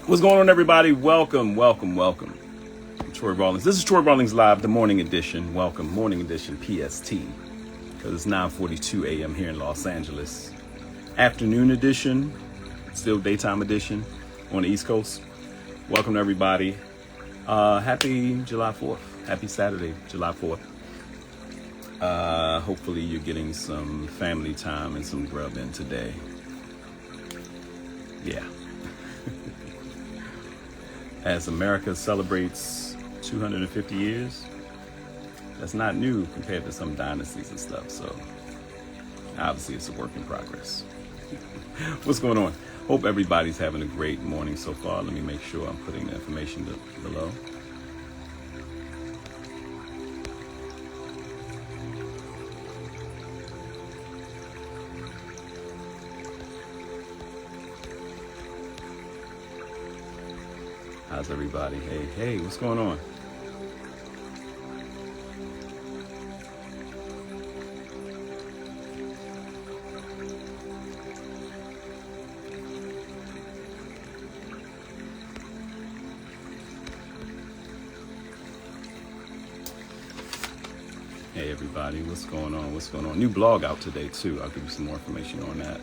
What's going on, everybody? Welcome. I'm Troy Rawlings. This is Troy Rawlings Live, the morning edition. Welcome, morning edition PST, because it's 9:42 a.m. here in Los Angeles. Afternoon edition, still daytime edition on the East Coast. Welcome to everybody. Happy July 4th. Happy Saturday, July 4th. Hopefully you're getting some family time and some grub in today. Yeah. As America celebrates 250 years, that's not new compared to some dynasties and stuff. So obviously it's a work in progress. What's going on? Hope everybody's having a great morning so far. Let me make sure I'm putting the information below. How's everybody? Hey, what's going on? Hey everybody, what's going on? New blog out today too. I'll give you some more information on that.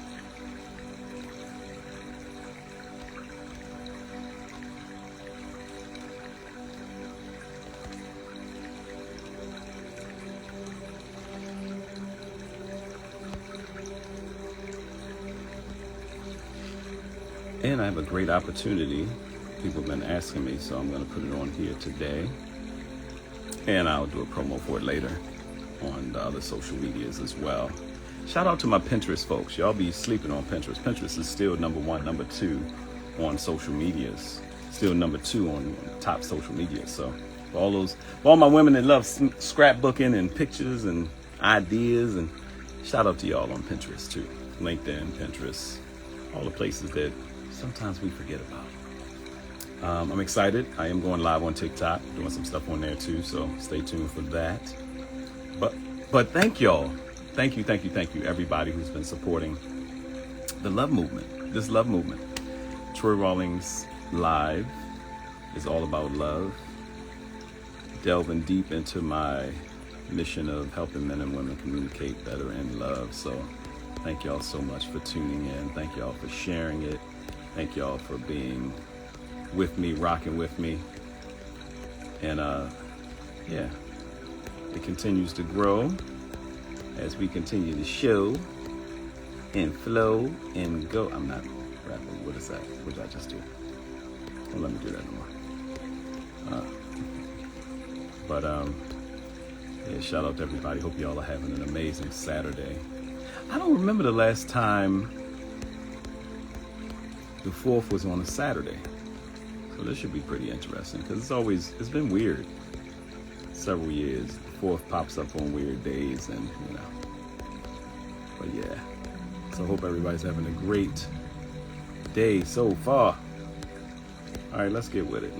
And I have a great opportunity. People have been asking me, so I'm going to put it on here today. And I'll do a promo for it later on the other social medias as well. Shout out to my Pinterest folks. Y'all be sleeping on Pinterest. Pinterest is still number one, number two on social medias. Still number two on top social media. So for all my women that love scrapbooking and pictures and ideas, and shout out to y'all on Pinterest too. LinkedIn, Pinterest, all the places that sometimes we forget about. I'm excited. I am going live on TikTok, doing some stuff on there too, so stay tuned for that. But thank y'all. Thank you, everybody who's been supporting the love movement, this love movement. Troy Rawlings Live is all about love, delving deep into my mission of helping men and women communicate better in love. So thank y'all so much for tuning in. Thank y'all for sharing it. Thank y'all for being with me, rocking with me. And yeah, it continues to grow as we continue to show and flow and go. I'm not rapping. What is that? What did I just do? Don't let me do that no more. Yeah, shout out to everybody. Hope y'all are having an amazing Saturday. I don't remember the last time the 4th was on a Saturday. So this should be pretty interesting because it's been weird several years. The 4th pops up on weird days and, but yeah. So I hope everybody's having a great day so far. All right, let's get with it.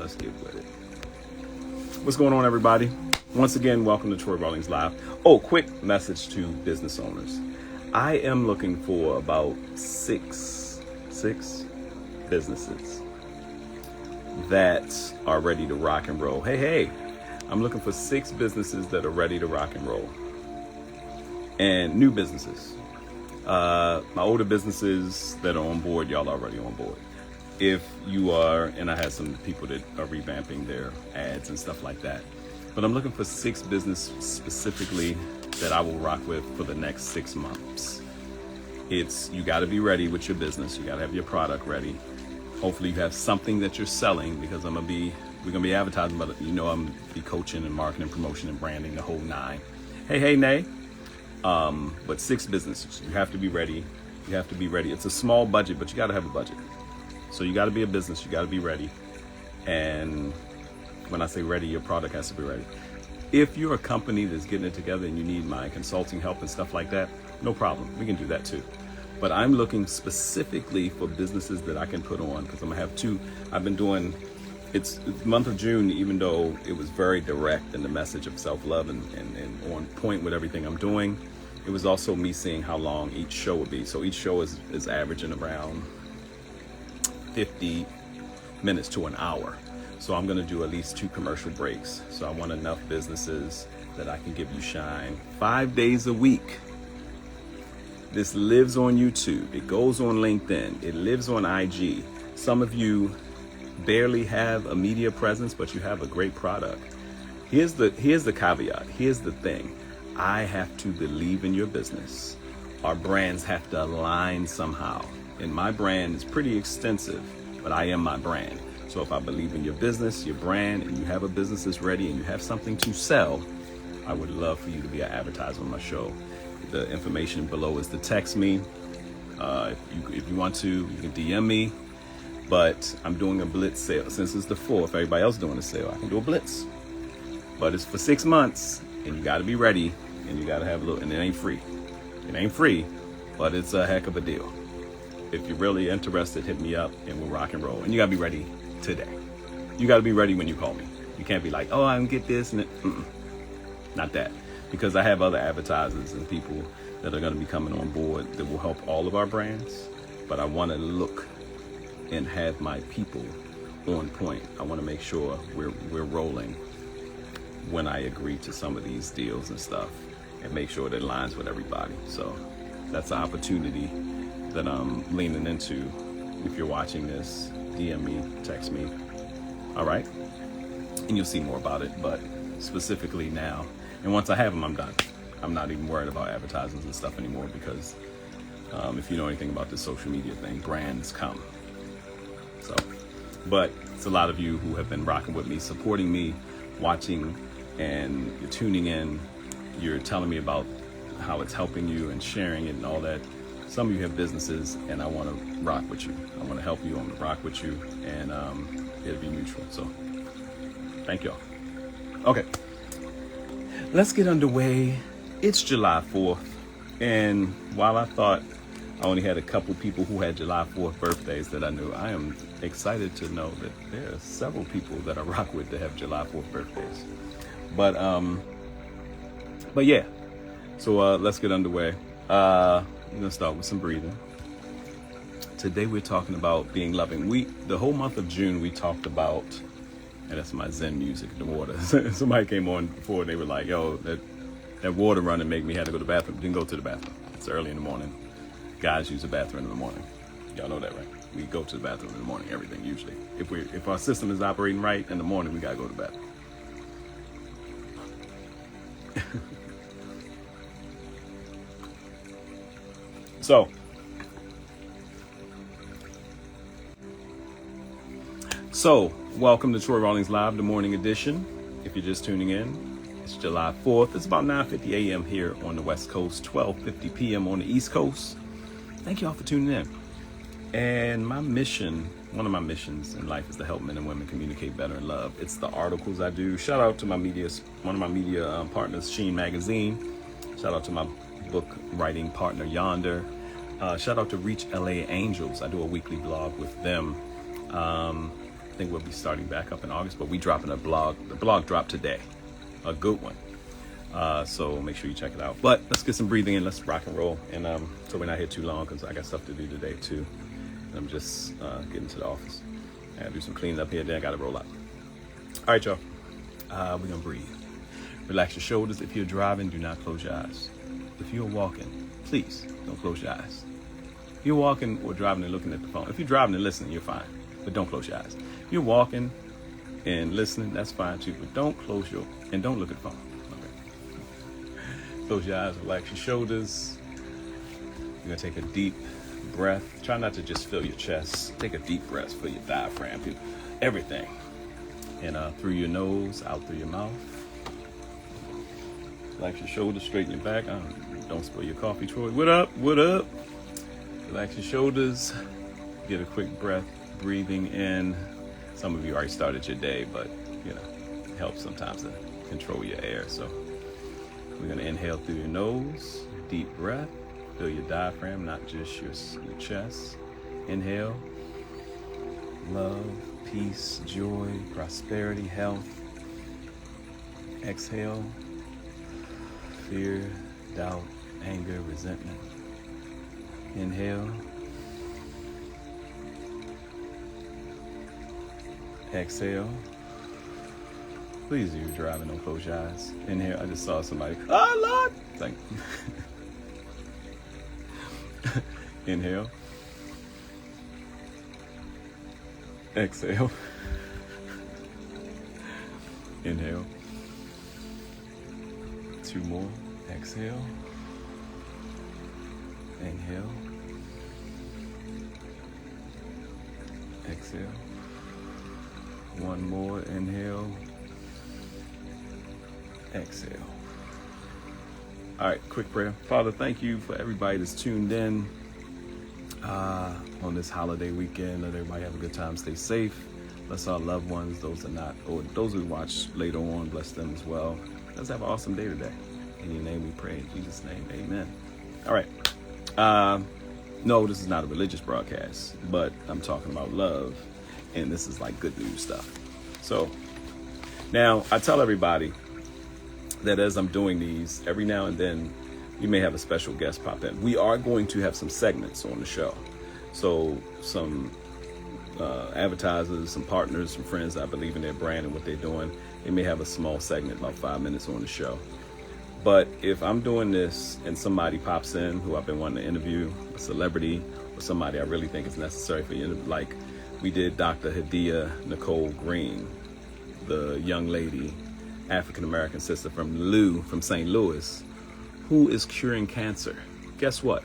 What's going on, everybody? Once again, welcome to Troy Rawlings Live. Oh, quick message to business owners. I am looking for about six businesses that are ready to rock and roll. Hey, I'm looking for 6 businesses that are ready to rock and roll. And new businesses. My older businesses that are on board, y'all are already on board. If you are, and I had some people that are revamping their ads and stuff like that. But I'm looking for 6 businesses specifically that I will rock with for the next 6 months. You got to be ready with your business. You got to have your product ready. Hopefully you have something that you're selling, because we're gonna be advertising, but I'm be coaching and marketing, promotion and branding, the whole 9. Hey, Nay. But 6 businesses. You have to be ready. It's a small budget, but you got to have a budget. So you got to be a business. You got to be ready. And when I say ready, your product has to be ready. If you're a company that's getting it together and you need my consulting help and stuff like that, no problem. We can do that too. But I'm looking specifically for businesses that I can put on, because I'm gonna have 2. I've been doing, it's the month of June, even though it was very direct in the message of self-love and on point with everything I'm doing, it was also me seeing how long each show would be. So each show is averaging around 50 minutes to an hour. So I'm going to do at least 2 commercial breaks. So I want enough businesses that I can give you shine 5 days a week. This lives on YouTube. It goes on LinkedIn. It lives on IG. Some of you barely have a media presence, but you have a great product. Here's the caveat. Here's the thing. I have to believe in your business. Our brands have to align somehow. And my brand is pretty extensive, but I am my brand. So if I believe in your business, your brand, and you have a business that's ready and you have something to sell, I would love for you to be an advertiser on my show. The information below is to text me. If you want to, you can DM me. But I'm doing a blitz sale. Since it's the 4th, everybody else doing a sale, I can do a blitz. But it's for 6 months, and you got to be ready, and you got to have a little, and it ain't free. It ain't free, but it's a heck of a deal. If you're really interested, hit me up, and we'll rock and roll. And you got to be ready today. You got to be ready when you call me. You can't be like, oh, I can get this, and not that. Because I have other advertisers and people that are going to be coming on board that will help all of our brands. But I want to look and have my people on point. I want to make sure we're rolling when I agree to some of these deals and stuff, and make sure that it aligns with everybody. So that's an opportunity that I'm leaning into. If you're watching this, DM me, text me. All right. And you'll see more about it, but specifically now. And once I have them, I'm done. I'm not even worried about advertisements and stuff anymore, because if you know anything about this social media thing, brands come. So, but it's a lot of you who have been rocking with me, supporting me, watching, and you're tuning in. You're telling me about how it's helping you and sharing it and all that. Some of you have businesses, and I want to rock with you. I want to help you. I want to rock with you, and it'll be mutual. So, thank y'all. Okay. Let's get underway. It's July 4th, and while I thought I only had a couple people who had July 4th birthdays that I knew, I am excited to know that there are several people that I rock with that have July 4th birthdays. But yeah, so let's get underway. I'm gonna start with some breathing. Today we're talking about being loving. The whole month of June we talked about, and that's my Zen music, the water. Somebody came on before and they were like, yo, that water running made me have to go to the bathroom. Didn't go to the bathroom. It's early in the morning. Guys use the bathroom in the morning. Y'all know that, right? We go to the bathroom in the morning, everything usually. If our system is operating right in the morning, we gotta go to the bathroom. So, welcome to Troy Rawlings Live, the morning edition. If you're just tuning in, it's July 4th. It's about 9:50 a.m. here on the West Coast, 12:50 p.m. on the East Coast. Thank you all for tuning in. And my mission, one of my missions in life, is to help men and women communicate better in love. It's the articles I do. Shout out to one of my media partners, Sheen Magazine. Shout out to my book writing partner, Yonder. Shout out to Reach LA Angels. I do a weekly blog with them. I think we'll be starting back up in August, but we dropping a blog. The blog dropped today, a good one. So make sure you check it out. But let's get some breathing in. Let's rock and roll. And so we're not here too long because I got stuff to do today too. And I'm just getting to the office. I gotta do some cleaning up here. Then I gotta roll out. All right, y'all. We're gonna breathe. Relax your shoulders. If you're driving, do not close your eyes. If you're walking, please don't close your eyes. If you're walking or driving and looking at the phone. If you're driving and listening, you're fine. But don't close your eyes. If you're walking and listening, that's fine too. But don't close and don't look at the phone. Okay. Close your eyes, relax your shoulders. You're gonna take a deep breath. Try not to just fill your chest. Take a deep breath, fill your diaphragm, everything. And through your nose, out through your mouth. Relax your shoulders, straighten your back. Don't spill your coffee, Troy. What up? What up? Relax your shoulders. Get a quick breath, breathing in. Some of you already started your day, but you know, it helps sometimes to control your air. So we're gonna inhale through your nose, deep breath, fill your diaphragm, not just your chest. Inhale, love, peace, joy, prosperity, health. Exhale, fear, doubt, anger, resentment. Inhale. Exhale. Please, if you're driving, don't close your eyes. Inhale. I just saw somebody. Oh, Lord. Thank you. Inhale. Exhale. Inhale. 2 more. Exhale. Inhale. Exhale. 1 more. Inhale. Exhale. All right, quick prayer. Father, thank you for everybody that's tuned in on this holiday weekend. Let everybody have a good time. Stay safe. Bless our loved ones, those that are not, or those who watch later on, bless them as well. Let's have an awesome day today. In your name we pray. In Jesus' name, amen. All right. No, this is not a religious broadcast, but I'm talking about love, and this is like good news stuff. So now I tell everybody that as I'm doing these, every now and then you may have a special guest pop in. We are going to have some segments on the show. So some advertisers, some partners, some friends I believe in their brand and what they're doing, they may have a small segment, about 5 minutes on the show. But if I'm doing this and somebody pops in who I've been wanting to interview, a celebrity or somebody I really think is necessary for you, like we did Dr. Hadia Nicole Green, the young lady, African-American sister from St. Louis, who is curing cancer. Guess what?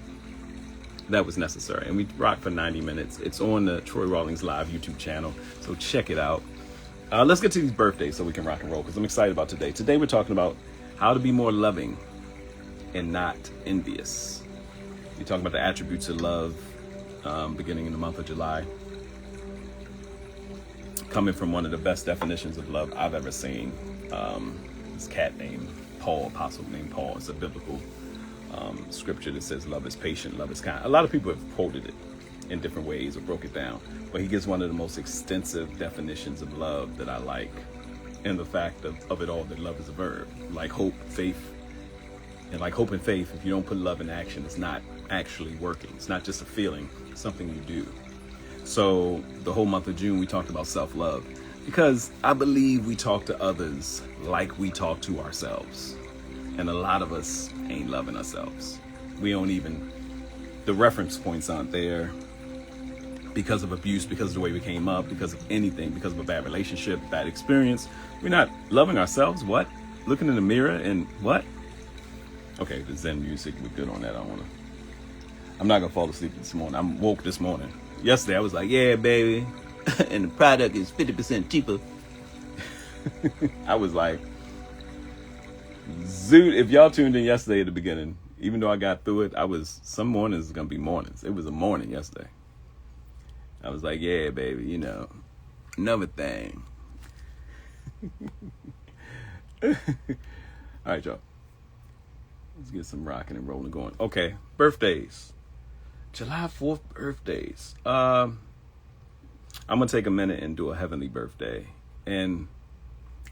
That was necessary. And we rocked for 90 minutes. It's on the Troy Rawlings Live YouTube channel, so check it out. Let's get to these birthdays so we can rock and roll, because I'm excited about today. Today we're talking about how to be more loving and not envious. We're talking about the attributes of love, beginning in the month of July. Coming from one of the best definitions of love I've ever seen. This cat named Paul, apostle named Paul. It's a biblical scripture that says love is patient, love is kind. A lot of people have quoted it in different ways or broke it down, but he gives one of the most extensive definitions of love that I like, and the fact of it all, that love is a verb, like hope, faith. And like hope and faith, if you don't put love in action, it's not actually working. It's not just a feeling, it's something you do. So the whole month of June, we talked about self-love, because I believe we talk to others like we talk to ourselves. And a lot of us ain't loving ourselves. We don't even, the reference points aren't there because of abuse, because of the way we came up, because of anything, because of a bad relationship, bad experience. We're not loving ourselves. What? Looking in the mirror and what? Okay, the Zen music, we're good on that. I'm not gonna fall asleep this morning. I'm woke this morning. Yesterday I was like, yeah, baby, and the product is 50% cheaper. I was like, Zoot, if y'all tuned in yesterday at the beginning, even though I got through it, some mornings is gonna be mornings. It was a morning yesterday. I was like, yeah, baby, you know, another thing. All right, y'all. Let's get some rocking and rolling going. Okay, birthdays. July 4th birthdays. I'm going to take a minute and do a heavenly birthday. And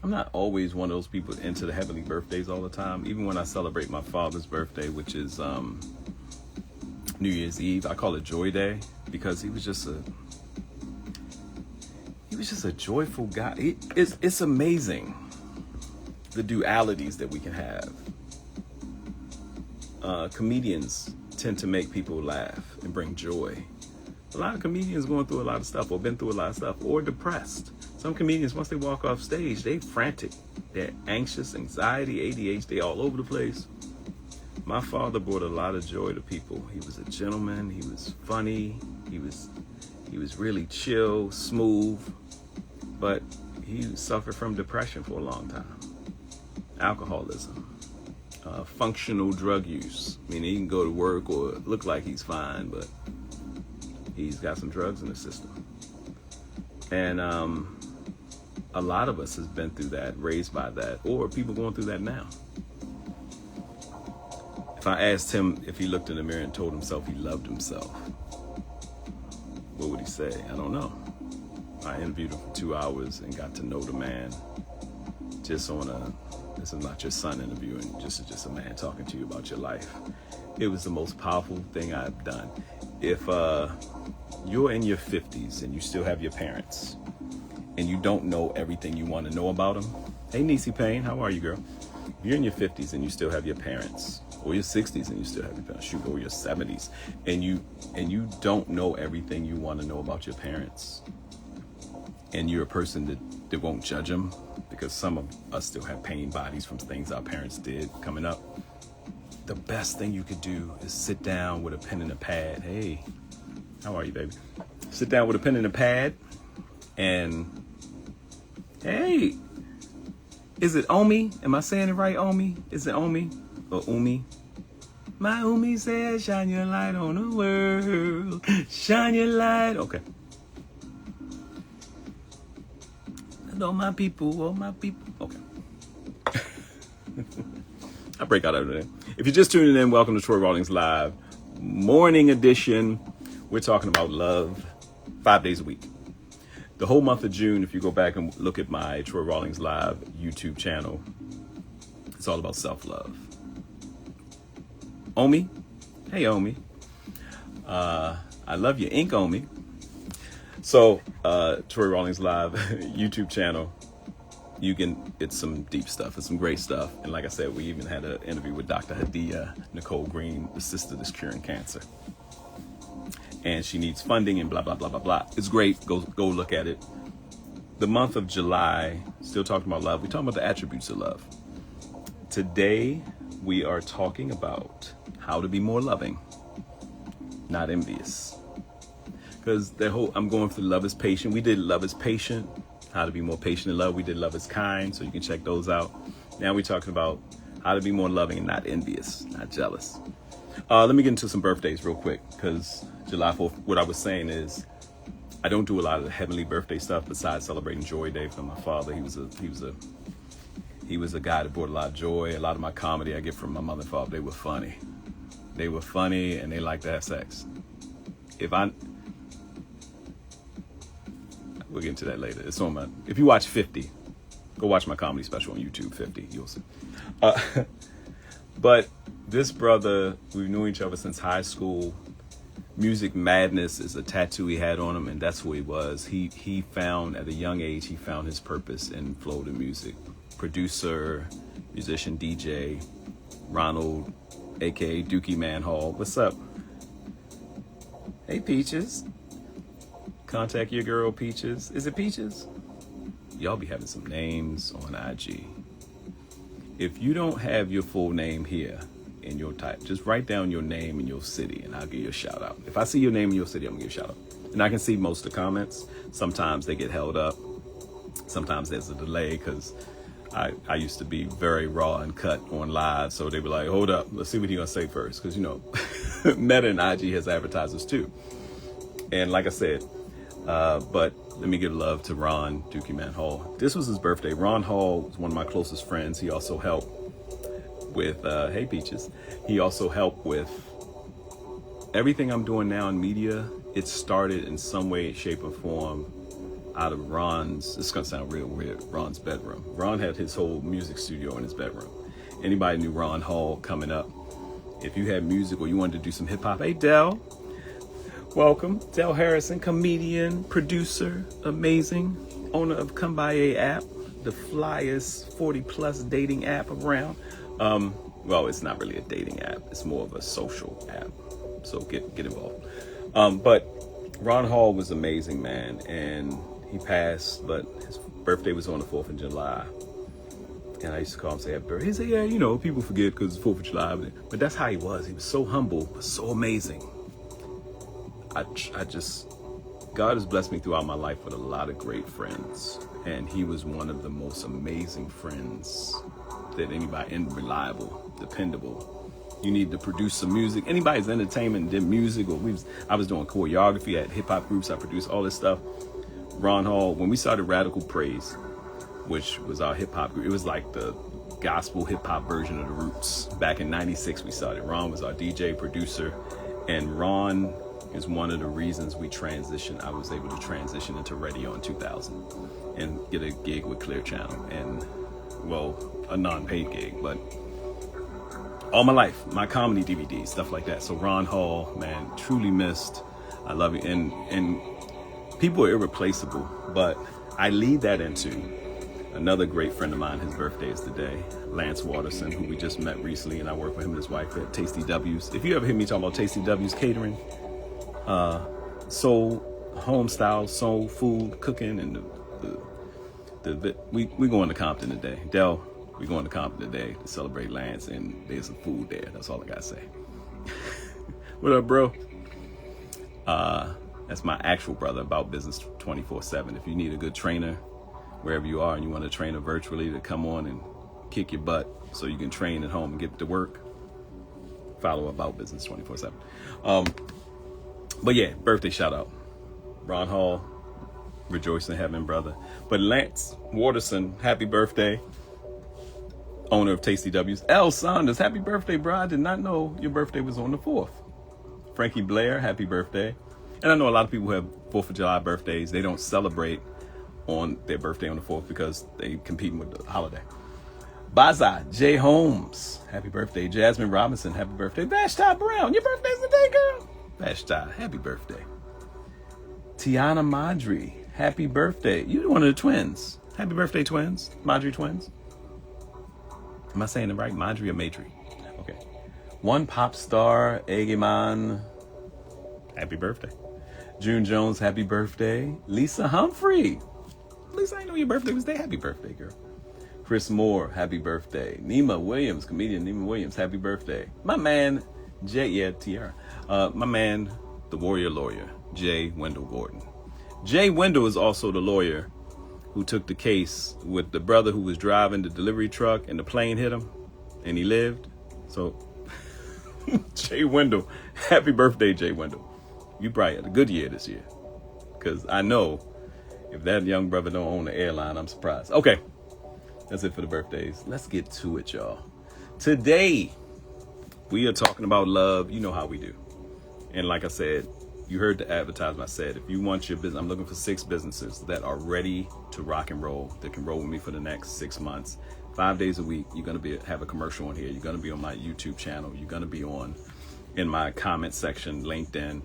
I'm not always one of those people into the heavenly birthdays all the time. Even when I celebrate my father's birthday, which is New Year's Eve, I call it Joy Day, because he was just a joyful guy. It's amazing the dualities that we can have. Comedians tend to make people laugh and bring joy. A lot of comedians going through a lot of stuff, or been through a lot of stuff, or depressed. Some comedians, once they walk off stage, they frantic. They're anxious, anxiety, ADHD, all over the place. My father brought a lot of joy to people. He was a gentleman. He was funny. He was really chill, smooth, but he suffered from depression for a long time. Alcoholism. Functional drug use. I mean, he can go to work or look like he's fine, but he's got some drugs in the system. And a lot of us has been through that, raised by that, or people going through that now. If I asked him if he looked in the mirror and told himself he loved himself, what would he say? I don't know. I interviewed him for 2 hours and got to know the man just on this is not your son interviewing, just a man talking to you about your life. It was the most powerful thing I've done. If you're in your 50s and you still have your parents, and you don't know everything you want to know about them. Hey, Niecy Payne, how are you, girl? If you're in your 50s and you still have your parents, or your 60s and you still have your parents, shoot, or your 70s, and you don't know everything you want to know about your parents, and you're a person that won't judge them, because some of us still have pain bodies from things our parents did coming up, the best thing you could do is sit down with a pen and a pad. Hey, how are you, baby? Sit down with a pen and a pad, and hey, is it Omi? Am I saying it right, Omi? Is it Omi or Umi? My Umi said, shine your light on the world. Shine your light. Okay. All my people, all my people. Okay. I break out of it. If you're just tuning in, welcome to Troy Rawlings Live Morning Edition. We're talking about love 5 days a week. The whole month of June, if you go back and look at my Troy Rawlings Live YouTube channel, it's all about self-love. Omi, hey Omi, I love your ink, Omi. So, Troy Rawlings Live YouTube channel, it's some deep stuff, it's some great stuff. And like I said, we even had an interview with Dr. Hadia Nicole Green, the sister that's curing cancer. And she needs funding and blah, blah, blah, blah, blah. It's great. Go look at it. The month of July, still talking about love. We're talking about the attributes of love. Today, we are talking about how to be more loving, not envious. Because I'm going through love is patient. We did love is patient, how to be more patient in love. We did love is kind, so you can check those out. Now we're talking about how to be more loving and not envious, not jealous. Let me get into some birthdays real quick, because July 4th, what I was saying is, I don't do a lot of the heavenly birthday stuff besides celebrating Joy Day for my father. He was a guy that brought a lot of joy. A lot of my comedy I get from my mother and father. They were funny. They were funny, and they liked to have sex. We'll get into that later. It's on if you watch 50, go watch my comedy special on YouTube, 50, you'll see. But this brother, we knew each other since high school. Music madness is a tattoo he had on him, and that's who he was. He found, at a young age, he found his purpose in flow to music. Producer, musician, DJ, Ronald, aka Dookie Manhall. What's up? Hey, Peaches. Contact your girl, Peaches. Is it Peaches? Y'all be having some names on IG. If you don't have your full name here in your type, just write down your name and your city, and I'll give you a shout out. If I see your name and your city, I'm gonna give you a shout out. And I can see most of the comments. Sometimes they get held up. Sometimes there's a delay, because I used to be very raw and cut on live. So they were like, hold up, let's see what he's gonna say first. Because, Meta and IG has advertisers too. And like I said, but let me give love to Ron Dookie Man Hall. This was his birthday. Ron Hall was one of my closest friends. He also helped with, hey Peaches, he also helped with everything I'm doing now in media. It started in some way, shape, or form out of Ron's, it's gonna sound real weird, Ron's bedroom. Ron had his whole music studio in his bedroom. Anybody knew Ron Hall coming up? If you had music or you wanted to do some hip hop, hey Dell, welcome. Dell Harrison, comedian, producer, amazing, owner of Come By A app, the flyest 40+ dating app around. Well, it's not really a dating app. It's more of a social app. So get involved. But Ron Hall was amazing, man. And he passed, but his birthday was on the 4th of July. And I used to call him and say, happy birthday. He said, yeah, people forget because it's 4th of July. But that's how he was. He was so humble, but so amazing. God has blessed me throughout my life with a lot of great friends, and he was one of the most amazing friends that anybody, and reliable, dependable. You need to produce some music. Anybody's entertainment did music, or I was doing choreography at hip hop groups. I produced all this stuff. Ron Hall, when we started Radical Praise, which was our hip hop group, it was like the gospel hip hop version of the Roots. Back in '96, we started. Ron was our DJ, producer, and Ron is one of the reasons I was able to transition into radio in 2000 and get a gig with Clear Channel, and a non-paid gig, but all my life, my comedy DVDs, stuff like that. So Ron Hall, man, truly missed. I love you. And people are irreplaceable, but I lead that into another great friend of mine. His birthday is today. Lance Waterson, who we just met recently, and I work with him and his wife at Tasty W's. If you ever hear me talking about Tasty W's catering, soul, home style, soul food, cooking, and we going to Compton today. Dell, we going to Compton today to celebrate Lance, and there's some food there. That's all I gotta say. What up, bro? That's my actual brother, About Business 24/7. If you need a good trainer, wherever you are, and you want a trainer virtually to come on and kick your butt so you can train at home and get to work, follow About Business 24/7. But yeah, birthday shout out. Ron Hall, rejoice in heaven, brother. But Lance Waterson, happy birthday. Owner of Tasty W's. L. Saunders, happy birthday, bro. I did not know your birthday was on the 4th. Frankie Blair, happy birthday. And I know a lot of people who have 4th of July birthdays. They don't celebrate on their birthday on the 4th because they competing with the holiday. Baza J. Holmes, happy birthday. Jasmine Robinson, happy birthday. Vashti Brown, your birthday's today, girl. Vashti, happy birthday. Tiana Madri, happy birthday. You're one of the twins. Happy birthday, twins. Madri twins. Am I saying it right? Madri or Madri? Okay. One pop star, Egeman, happy birthday. June Jones, happy birthday. Lisa Humphrey. Lisa, I know your birthday was today. Happy birthday, girl. Chris Moore, happy birthday. Nima Williams, comedian Nima Williams, happy birthday. My man, TRL. My man, the warrior lawyer, Jay Wendell Gordon. Jay Wendell is also the lawyer who took the case with the brother who was driving the delivery truck and the plane hit him and he lived. So, Jay Wendell, happy birthday, Jay Wendell. You probably had a good year this year. Because I know if that young brother don't own the airline, I'm surprised. Okay, that's it for the birthdays. Let's get to it, y'all. Today, we are talking about love. You know how we do. And like I said, you heard the advertisement. I said, if you want your business, I'm looking for 6 businesses that are ready to rock and roll, that can roll with me for the next 6 months. 5 days a week, you're going to have a commercial on here. You're going to be on my YouTube channel. You're going to be in my comment section, LinkedIn.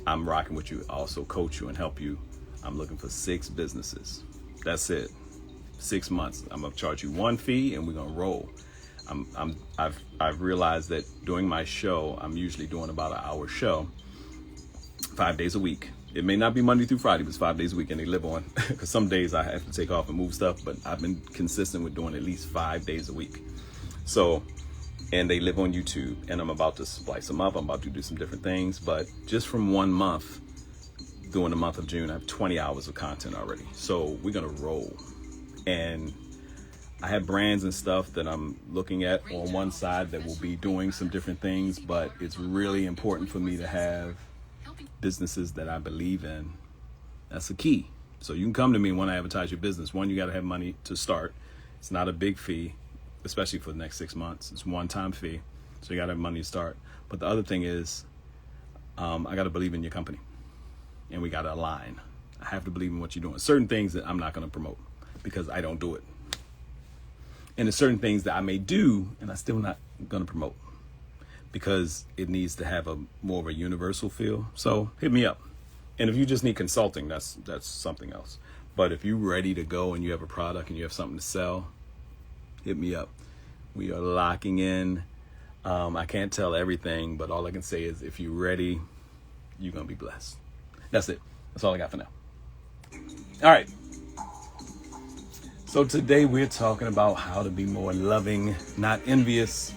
I'm rocking with you. I also coach you and help you. I'm looking for 6 businesses. That's it. 6 months. I'm going to charge you one fee and we're going to roll. I've realized that doing my show, I'm usually doing about an hour show, 5 days a week. It may not be Monday through Friday, but it's 5 days a week and they live on. Because some days I have to take off and move stuff, but I've been consistent with doing at least 5 days a week. So, and they live on YouTube, and I'm about to splice them up. I'm about to do some different things, but just from 1 month, during the month of June, I have 20 hours of content already. So we're going to roll. And I have brands and stuff that I'm looking at on one side that will be doing some different things, but it's really important for me to have businesses that I believe in. That's the key. So you can come to me and want to advertise your business. One, you got to have money to start. It's not a big fee, especially for the next 6 months. It's one-time fee. So you got to have money to start. But the other thing is, I got to believe in your company. And we got to align. I have to believe in what you're doing. Certain things that I'm not going to promote because I don't do it. And there's certain things that I may do and I'm still not going to promote because it needs to have a more of a universal feel. So hit me up. And if you just need consulting, that's something else. But if you're ready to go and you have a product and you have something to sell, hit me up. We are locking in. I can't tell everything, but all I can say is if you're ready, you're going to be blessed. That's it. That's all I got for now. All right. So today we're talking about how to be more loving, not envious,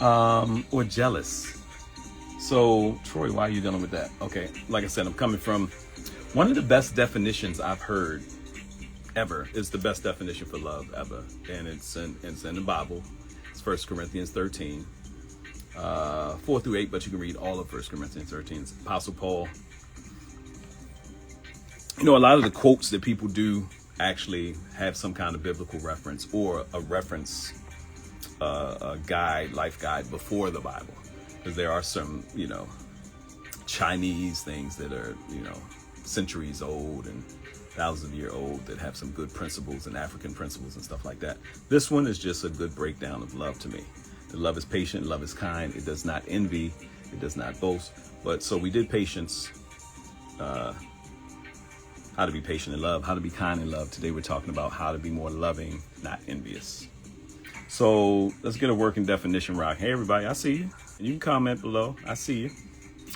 or jealous. So Troy, why are you dealing with that? Okay. Like I said, I'm coming from one of the best definitions I've heard ever. Is the best definition for love ever. And it's in the Bible. It's 1 Corinthians 13, 4 through 8, but you can read all of 1 Corinthians 13. It's Apostle Paul. You know, a lot of the quotes that people do actually have some kind of biblical reference or a reference, a guide, life guide before the Bible. Because there are some, Chinese things that are, centuries old and thousands of years old that have some good principles and African principles and stuff like that. This one is just a good breakdown of love to me. The love is patient, love is kind. It does not envy. It does not boast. But so we did patience how to be patient in love, how to be kind in love. Today we're talking about how to be more loving, not envious. So let's get a working definition rock. Hey, everybody, I see you. And you can comment below. I see you.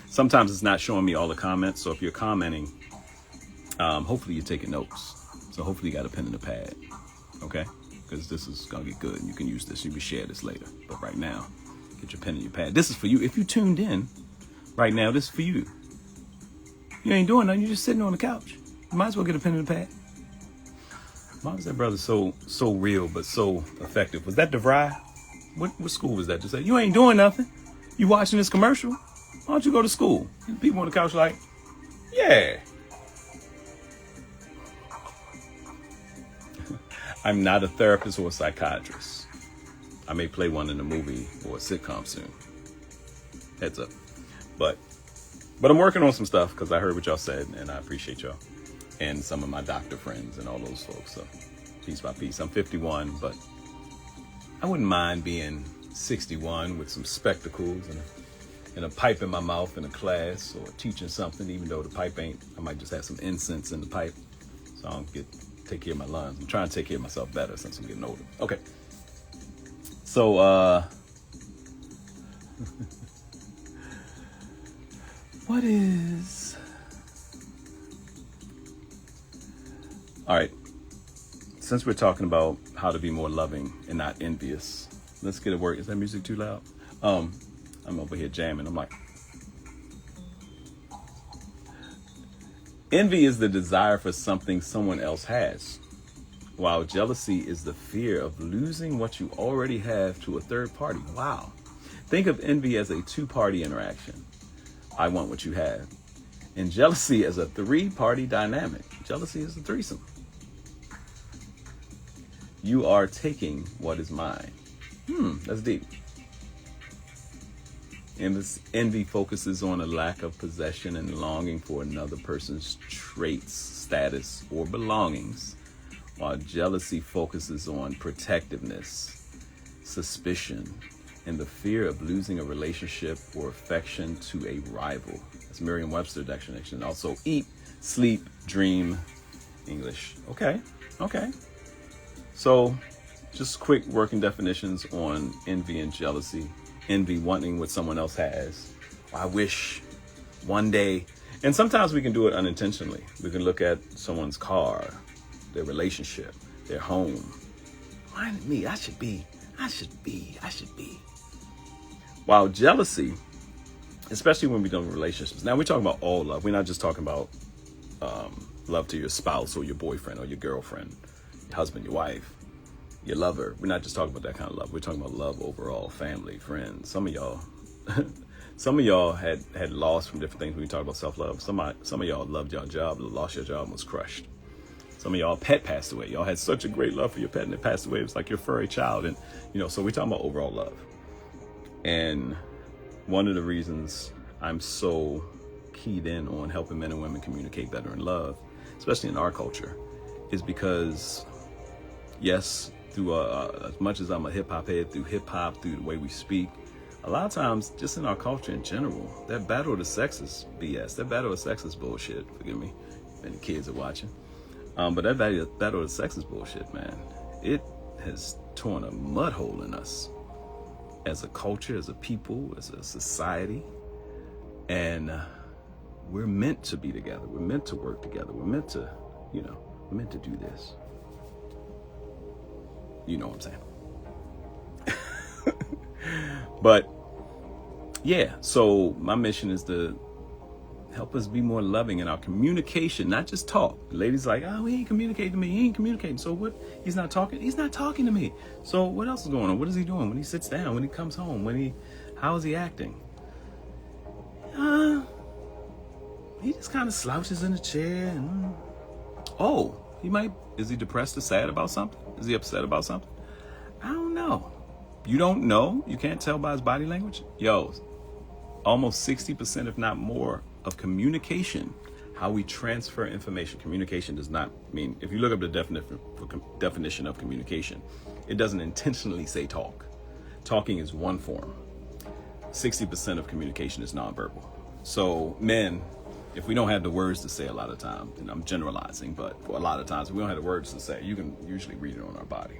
Sometimes it's not showing me all the comments. So if you're commenting, hopefully you're taking notes. So hopefully you got a pen and a pad. Okay? Because this is going to get good. And you can use this. You can share this later. But right now, get your pen and your pad. This is for you. If you tuned in right now, this is for you. You ain't doing nothing. You're just sitting on the couch. You might as well get a pen and a pad. Why was that brother so real but so effective? Was that DeVry? What school was that? Just say, you ain't doing nothing. You watching this commercial? Why don't you go to school? And people on the couch like, yeah. I'm not a therapist or a psychiatrist. I may play one in a movie or a sitcom soon. Heads up. But I'm working on some stuff because I heard what y'all said and I appreciate y'all. And some of my doctor friends and all those folks. So piece by piece. I'm 51, but I wouldn't mind being 61 with some spectacles and a pipe in my mouth in a class or teaching something, even though the pipe ain't. I might just have some incense in the pipe so I don't take care of my lungs. I'm trying to take care of myself better since I'm getting older. Okay. So, what is... All right, since we're talking about how to be more loving and not envious, let's get it work. Is that music too loud? I'm over here jamming. I'm like, envy is the desire for something someone else has, while jealousy is the fear of losing what you already have to a third party. Wow. Think of envy as a two-party interaction. I want what you have. And jealousy as a three-party dynamic. Jealousy is a threesome. You are taking what is mine. That's deep. And this envy focuses on a lack of possession and longing for another person's traits, status, or belongings, while jealousy focuses on protectiveness, suspicion, and the fear of losing a relationship or affection to a rival. That's Merriam-Webster definition. Also, eat, sleep, dream, English. Okay. So, just quick working definitions on envy and jealousy. Envy, wanting what someone else has. I wish one day. And sometimes we can do it unintentionally. We can look at someone's car, their relationship, their home. Mind me, I should be. While jealousy, especially when we're doing relationships. Now we're talking about all love. We're not just talking about love to your spouse or your boyfriend or your girlfriend, your husband, your wife, your lover. We're not just talking about that kind of love. We're talking about love overall, family, friends. Some of y'all had loss from different things when we talk about self-love. Some of y'all loved your job, lost your job, and was crushed. Some of y'all pet passed away. Y'all had such a great love for your pet and it passed away. It was like your furry child. And, so we're talking about overall love. And one of the reasons I'm so keyed in on helping men and women communicate better in love, especially in our culture, is because, yes, through as much as I'm a hip hop head, through hip hop, through the way we speak, a lot of times just in our culture in general, that battle of the sexes BS, that battle of the sexes bullshit. Forgive me, many kids are watching. But that battle of the sexes bullshit, man. It has torn a mud hole in us as a culture, as a people, as a society. And we're meant to be together. We're meant to work together. We're meant to, we're meant to do this. You know what I'm saying? But yeah, so my mission is to help us be more loving in our communication, not just talk. The lady's like, oh, he ain't communicating to me. He ain't communicating. So what? He's not talking. He's not talking to me. So what else is going on? What is he doing when he sits down, when he comes home, how is he acting? He just kind of slouches in a chair. Is he depressed or sad about something? Is he upset about something? I don't know. You don't know? You can't tell by his body language? Almost 60%, if not more, of communication, how we transfer information. Communication does not mean, if you look up the definition of communication, it doesn't intentionally say talk. Talking is one form. 60% of communication is nonverbal. So men, if we don't have the words to say a lot of times, and I'm generalizing, but for a lot of times, if we don't have the words to say, you can usually read it on our body.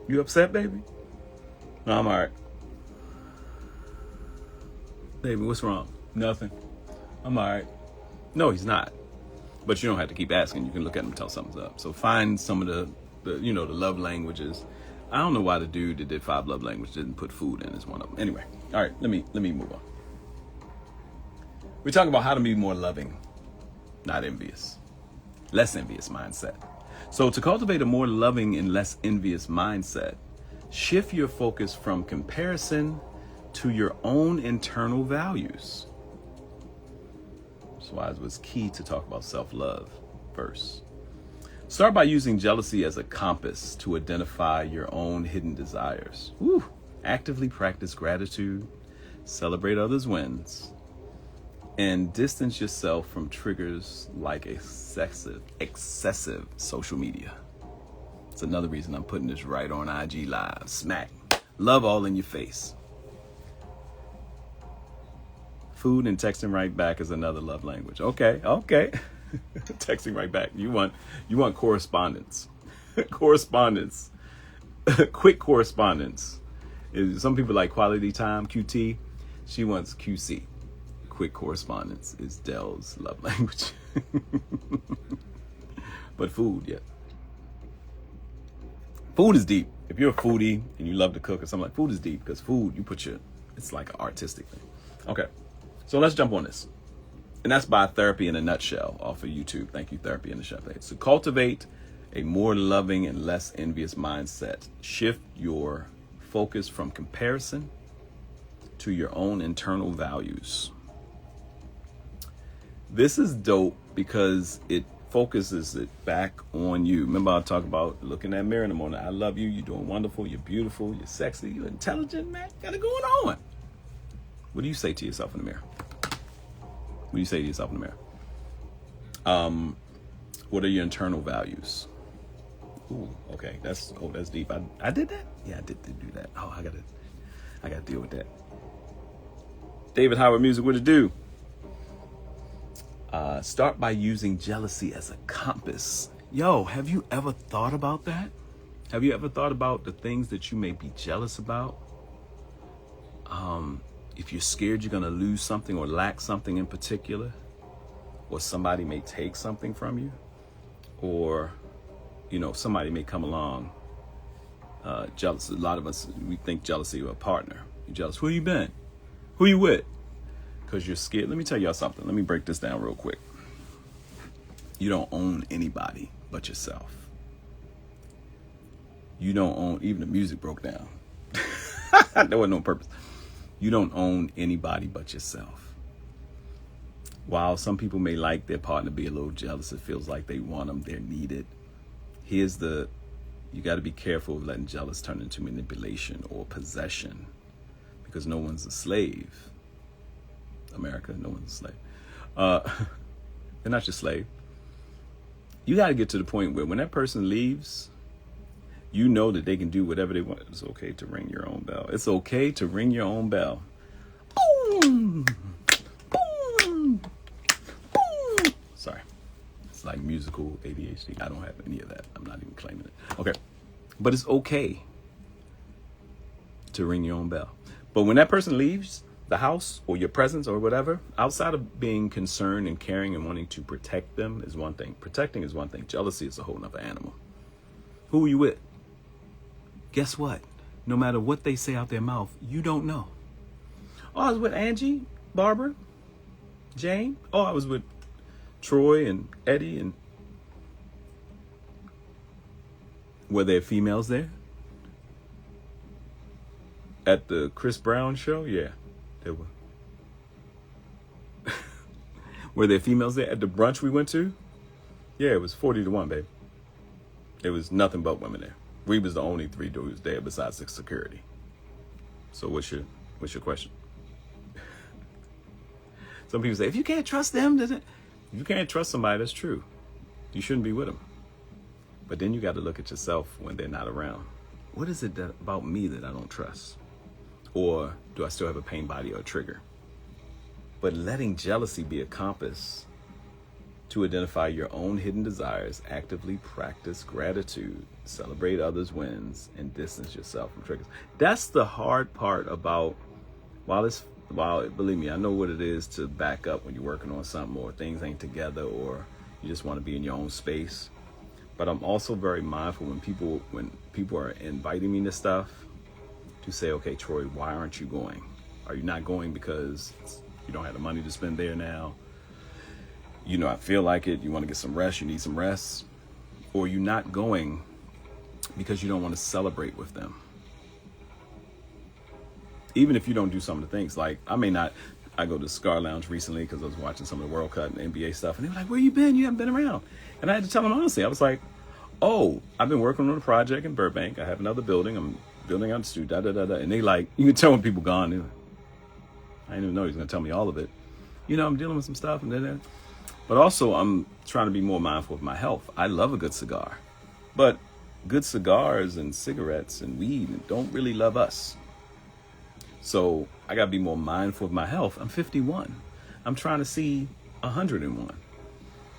You upset, baby? No, I'm all right. Baby, what's wrong? Nothing. I'm all right. No, he's not. But you don't have to keep asking. You can look at him and tell something's up. So find some of the love languages. I don't know why the dude that did 5 love languages didn't put food in as one of them. Anyway, all right, let me move on. We're talking about how to be more loving, not envious. Less envious mindset. So to cultivate a more loving and less envious mindset, shift your focus from comparison to your own internal values. That's why it was key to talk about self-love first. Start by using jealousy as a compass to identify your own hidden desires. Woo. Actively practice gratitude, celebrate others' wins, and distance yourself from triggers like excessive social media. It's another reason I'm putting this right on IG Live. Smack. Love all in your face. Food and texting right back is another love language. Okay. Texting right back. You want correspondence. Correspondence. Quick correspondence. Some people like quality time, QT. She wants QC. Quick correspondence is Dell's love language. But food, yeah. Food is deep. If you're a foodie and you love to cook or something, like food is deep, because food, it's like an artistic thing. Okay, so let's jump on this. And that's by Therapy in a Nutshell off of YouTube. Thank you, Therapy in a Nutshell. So cultivate a more loving and less envious mindset. Shift your focus from comparison to your own internal values. This is dope because it focuses it back on you. Remember I talked about looking in that mirror in the morning. I love you. You're doing wonderful. You're beautiful. You're sexy. You're intelligent, man. Got it going on. What do you say to yourself in the mirror? What do you say to yourself in the mirror? What are your internal values? Ooh, okay. That's deep. I did that? Yeah, I did do that. Oh, I gotta deal with that. David Howard Music, what it do? Start by using jealousy as a compass. Yo, have you ever thought about that? Have you ever thought about the things that you may be jealous about? If you're scared you're gonna lose something or lack something in particular, or somebody may take something from you, or somebody may come along jealous. A lot of us, we think jealousy of a partner. You're jealous. Who you been? Who you with? Because you're scared. Let me tell y'all something. Let me break this down real quick. You don't own anybody but yourself. You don't own, even the music broke down. That wasn't on purpose. You don't own anybody but yourself. While some people may like their partner be a little jealous, it feels like they want them, they're needed. You got to be careful of letting jealous turn into manipulation or possession, because no one's a slave. America, no one's a slave. They're not your slave. You got to get to the point where when that person leaves, you know that they can do whatever they want. It's okay to ring your own bell. It's okay to ring your own bell. Boom! Boom! Boom! Sorry. It's like musical ADHD. I don't have any of that. I'm not even claiming it. Okay. But it's okay to ring your own bell. But when that person leaves the house or your presence or whatever, outside of being concerned and caring and wanting to protect them is one thing. Protecting is one thing. Jealousy is a whole nother animal. Who are you with? Guess what? No matter what they say out their mouth, you don't know. Oh, I was with Angie, Barbara, Jane. Oh, I was with Troy and Eddie. And were there females there? At the Chris Brown show? Yeah, there were. Were there females there at the brunch we went to? Yeah, it was 40-1, babe. There was nothing but women there. We was the only 3 dudes there besides the security. So what's your question? Some people say, if you can't trust them, if you can't trust somebody, that's true. You shouldn't be with them. But then you got to look at yourself when they're not around. What is it about me that I don't trust? Or do I still have a pain body or a trigger? but letting jealousy be a compass to identify your own hidden desires, actively practice gratitude, celebrate others' wins, and distance yourself from triggers. That's the hard part about, while believe me, I know what it is to back up when you're working on something or things ain't together or you just want to be in your own space. But I'm also very mindful when people are inviting me to stuff to say, okay, Troy, why aren't you going? Are you not going because you don't have the money to spend there now? You know, I feel like it. You want to get some rest. You need some rest. Or you're not going because you don't want to celebrate with them. Even if you don't do some of the things, like I go to the Cigar Lounge recently because I was watching some of the World Cup and NBA stuff. And they were like, where you been? You haven't been around. And I had to tell them honestly. I was like, oh, I've been working on a project in Burbank. I have another building. I'm building out the studio, And they like, you can tell when people gone. Like, I didn't even know he was going to tell me all of it. You know, I'm dealing with some stuff and then. But also, I'm trying to be more mindful of my health. I love a good cigar. But good cigars and cigarettes and weed don't really love us. So I got to be more mindful of my health. I'm 51. I'm trying to see 101,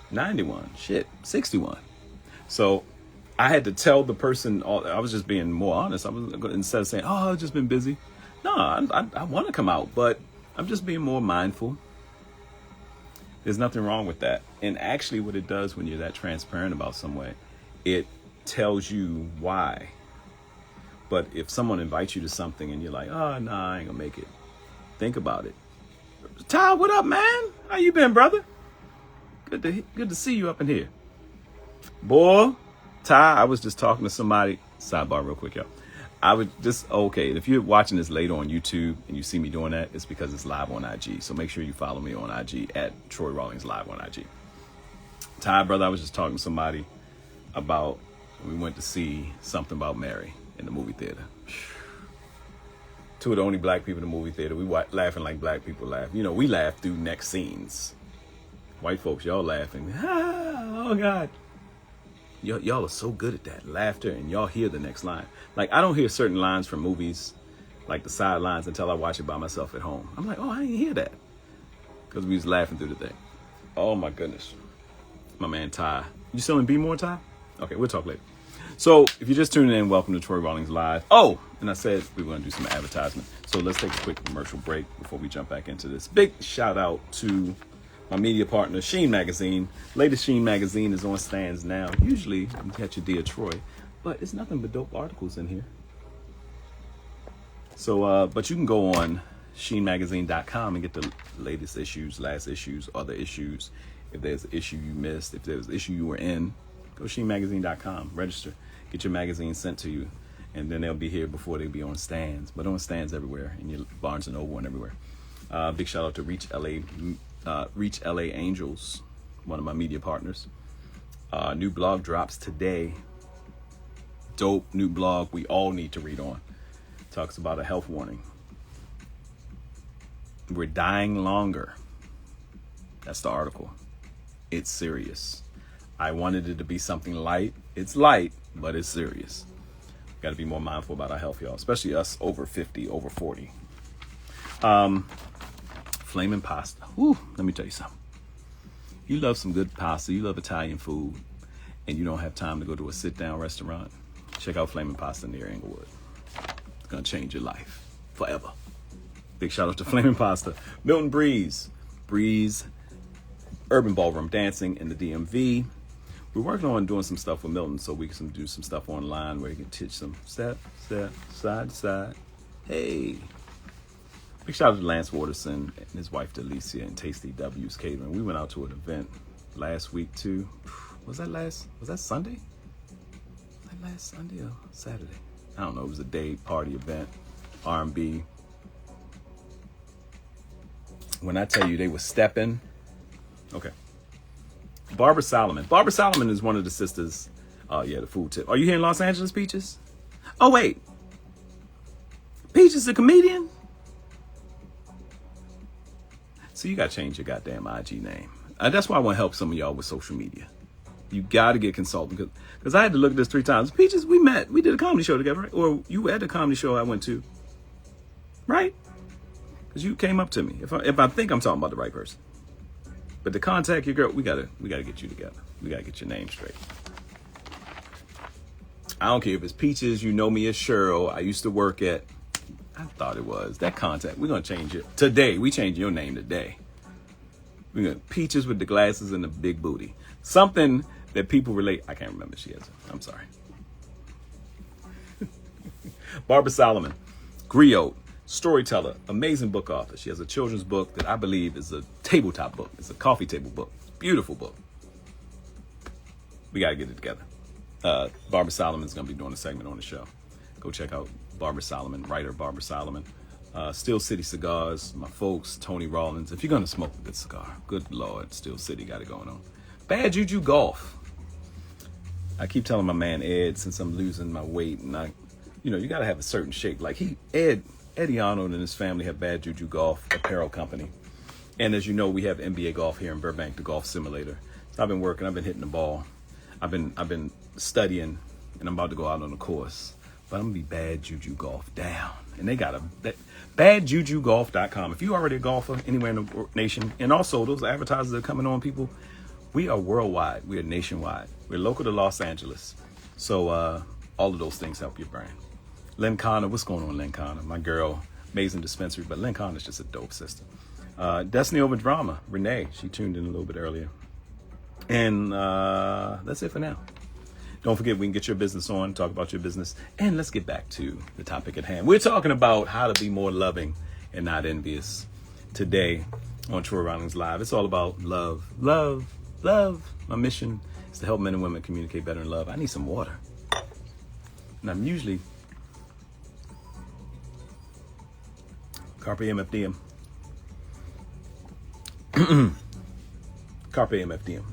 91, 61. So I had to tell the person, I was just being more honest. Instead of saying, oh, I've just been busy. No, I want to come out, but I'm just being more mindful. There's nothing wrong with that. And actually what it does when you're that transparent about some way, it tells you why. But if someone invites you to something and you're like, oh, nah, I ain't gonna make it. Think about it. Ty, what up, man? How you been, brother? Good to see you up in here. Boy, Ty, I was just talking to somebody. Sidebar real quick, y'all. I would just, okay, if you're watching this later on YouTube and you see me doing that, it's because it's live on IG. So make sure you follow me on IG at Troy Rawlings Live on IG. Ty, brother, I was just talking to somebody about, we went to see Something About Mary in the movie theater. Two of the only black people in the movie theater. We laughing like black people laugh. You know, we laugh through next scenes. White folks, y'all laughing. Ah, oh, God. Y'all are so good at that laughter, and y'all hear the next line. Like, I don't hear certain lines from movies, like the side lines, until I watch it by myself at home. I'm like, oh, I didn't hear that, because we was laughing through the thing. Oh my goodness, my man Ty. You still in Be More, Ty? Okay, we'll talk later. So if you're just tuning in, welcome to Troy Rawlings Live. Oh, and I said we were going to do some advertisement. So let's take a quick commercial break before we jump back into this. Big shout out to my media partner, Sheen Magazine. Latest Sheen Magazine is on stands now. Usually you can catch your Dear Troy, but it's nothing but dope articles in here. So, but you can go on sheenmagazine.com and get the latest issues, last issues, other issues. If there's an issue you missed, if there's an issue you were in, go sheenmagazine.com, register, get your magazine sent to you, and then they'll be here before they be on stands, but on stands everywhere, in your Barnes & Noble and everywhere. Big shout out to Reach LA Angels, one of my media partners. New blog drops today. Dope new blog we all need to read on. Talks about a health warning. We're dying longer. That's the article. It's serious. I wanted it to be something light. It's light, but it's serious. Got to be more mindful about our health, y'all, especially us over 50, over 40. Flaming pasta. Whew, let me tell you something. You love some good pasta, you love Italian food, and you don't have time to go to a sit-down restaurant, check out Flaming Pasta near Inglewood. It's going to change your life forever. Big shout out to Flaming Pasta. Milton Breeze, Urban Ballroom Dancing in the DMV. We're working on doing some stuff with Milton so we can do some stuff online where you can teach some step, side to side. Hey. Big shout out to Lance Waterson and his wife Delicia and Tasty W's Catering. We went out to an event last week too. Was that Sunday? Was that last Sunday or Saturday? I don't know. It was a day party event, R&B. When I tell you they were stepping, okay. Barbara Solomon. Barbara Solomon is one of the sisters. The food tip. Are you here in Los Angeles, Peaches? Oh, wait. Peaches is a comedian? So you got to change your goddamn IG name. That's why I want to help some of y'all with social media. You got to get consulting. Because I had to look at this 3 times. Peaches, we met. We did a comedy show together, right? Or you were at the comedy show I went to. Right? because you came up to me. If I think I'm talking about the right person. But to contact your girl, we gotta get you together. We gotta get your name straight. I don't care if it's Peaches, you know me as Cheryl. I used to work at, I thought it was, that contact. We're gonna change it. Today, we change your name today. We're gonna Peaches with the glasses and the big booty. Something that people relate. I can't remember she has it. I'm sorry. Barbara Solomon, griot, storyteller, amazing book author. She has a children's book that I believe is a tabletop book. It's a coffee table book. Beautiful book. We got to get it together. Barbara Solomon is going to be doing a segment on the show. Go check out Barbara Solomon, writer Barbara Solomon. Steel City Cigars, my folks, Tony Rawlings. If you're going to smoke a good cigar, good Lord, Steel City got it going on. Bad Juju Golf. I keep telling my man Ed, since I'm losing my weight, and you got to have a certain shape. Like Eddie Arnold and his family have Bad Juju Golf Apparel Company. And as you know, we have NBA Golf here in Burbank, the golf simulator. So I've been working, I've been hitting the ball. I've been studying, and I'm about to go out on a course. But I'm going to be Bad Juju Golf down. And they got badjujugolf.com. If you're already a golfer anywhere in the nation, and also those advertisers that are coming on, people, we are worldwide. We are nationwide. We're local to Los Angeles. So all of those things help your brand. Lynn Connor, what's going on, Lynn Connor? My girl, amazing dispensary, but Lynn Connor's just a dope sister. Destiny Over Drama, Renee, she tuned in a little bit earlier. And that's it for now. Don't forget, we can get your business on, talk about your business, and let's get back to the topic at hand. We're talking about how to be more loving and not envious today on Troy Rawlings Live. It's all about love, love, love. My mission is to help men and women communicate better in love. I need some water. And I'm usually Carpe MFDM. Carpe MFDM.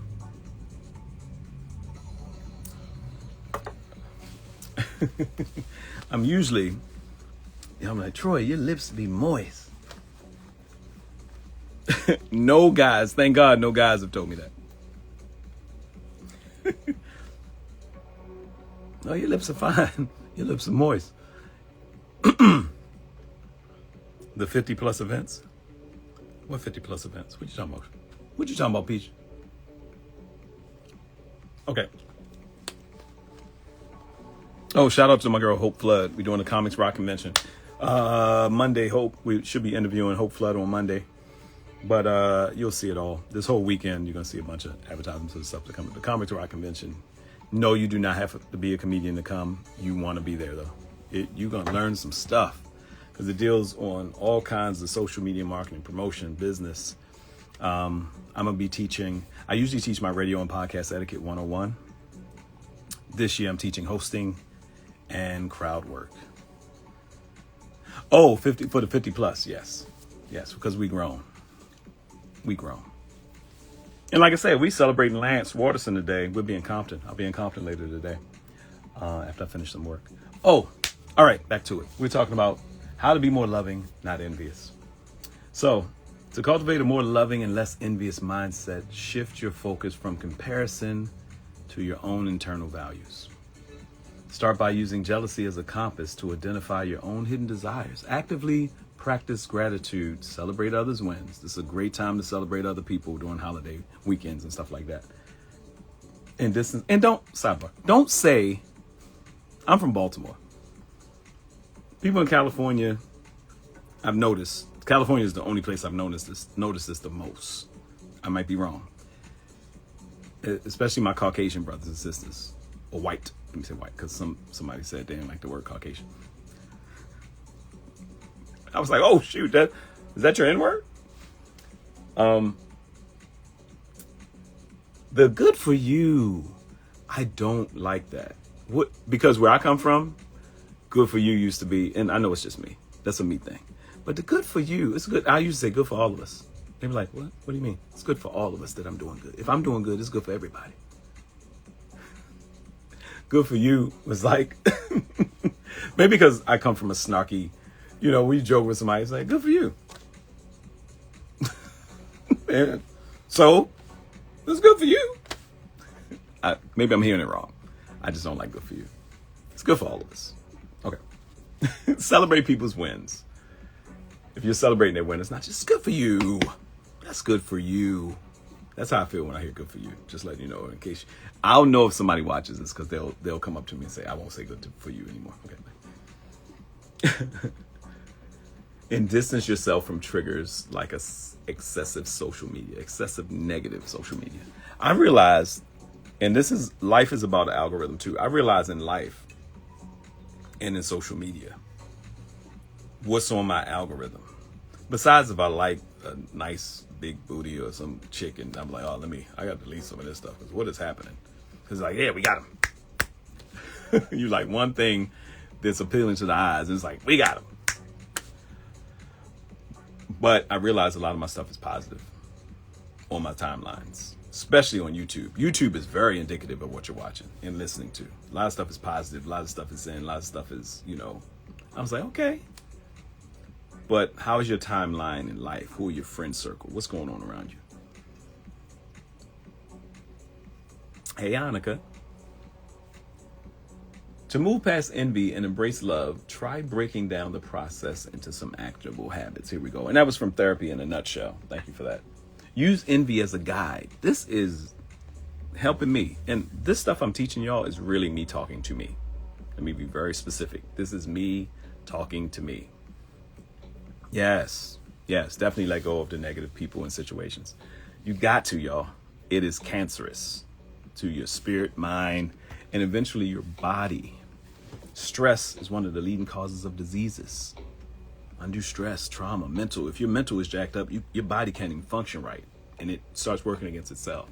I'm like, Troy, your lips be moist. No guys, thank God no guys have told me that. No, your lips are fine. Your lips are moist. The 50 plus events? What 50 plus events? What you talking about? What you talking about, Peach? Okay. Oh, shout out to my girl, Hope Flood. We're doing a Comics Rock convention. Monday, Hope. We should be interviewing Hope Flood on Monday. But you'll see it all. This whole weekend, you're going to see a bunch of advertisements and stuff to come to the Comics Rock convention. No, you do not have to be a comedian to come. You want to be there, though. You're going to learn some stuff. Because it deals on all kinds of social media marketing, promotion, business. I'm going to be teaching. I usually teach my radio and podcast etiquette 101. This year I'm teaching hosting and crowd work. Oh, 50 for the 50 plus. Yes, because we grown. And like I said, we celebrating Lance Waterson today. We'll be in Compton. I'll be in Compton later today after I finish some work. Oh, all right, back to it. We're talking about how to be more loving, not envious. So, to cultivate a more loving and less envious mindset, shift your focus from comparison to your own internal values. Start by using jealousy as a compass to identify your own hidden desires. Actively practice gratitude. Celebrate others' wins. This is a great time to celebrate other people during holiday weekends and stuff like that. And don't say, I'm from Baltimore. People in California, I've noticed, California is the only place I've noticed this the most. I might be wrong. Especially my Caucasian brothers and sisters. Or white. Let me say white, because somebody said they didn't like the word Caucasian. I was like, oh shoot, is that your N-word? The good for you. I don't like that. Because where I come from, good for you used to be, and I know it's just me. That's a me thing. But the good for you, it's good. I used to say good for all of us. They were like, what? What do you mean? It's good for all of us that I'm doing good. If I'm doing good, it's good for everybody. Good for you was like, maybe because I come from a snarky, we joke with somebody, it's like, good for you. And so, it's good for you. Maybe I'm hearing it wrong. I just don't like good for you. It's good for all of us. Okay. Celebrate people's wins. If you're celebrating their win, it's not just good for you. That's good for you. That's how I feel when I hear good for you. Just letting you know, in case I'll know if somebody watches this, because they'll come up to me and say, I won't say good for you anymore. Okay. And distance yourself from triggers like excessive social media, excessive negative social media. I realized, and life is about an algorithm too. I realize in life and in social media, what's on my algorithm. Besides if I like a nice big booty or some chick, and I'm like, oh, I got to delete some of this stuff, because what is happening? It's like, yeah, we got him. You like one thing that's appealing to the eyes, and it's like, we got him. But I realize a lot of my stuff is positive on my timelines, especially on YouTube. YouTube is very indicative of what you're watching and listening to. A lot of stuff is positive. A lot of stuff is zen. A lot of stuff is, I was like, okay. But how is your timeline in life? Who are your friend circle? What's going on around you? Hey, Annika. To move past envy and embrace love, try breaking down the process into some actionable habits. Here we go. And that was from Therapy in a Nutshell. Thank you for that. Use envy as a guide. This is helping me. And this stuff I'm teaching y'all is really me talking to me. Let me be very specific. This is me talking to me. Yes, definitely let go of the negative people and situations. You got to, y'all. It is cancerous to your spirit, mind, and eventually your body. Stress is one of the leading causes of diseases. Undue stress, trauma, mental. If your mental is jacked up, your body can't even function right, and it starts working against itself.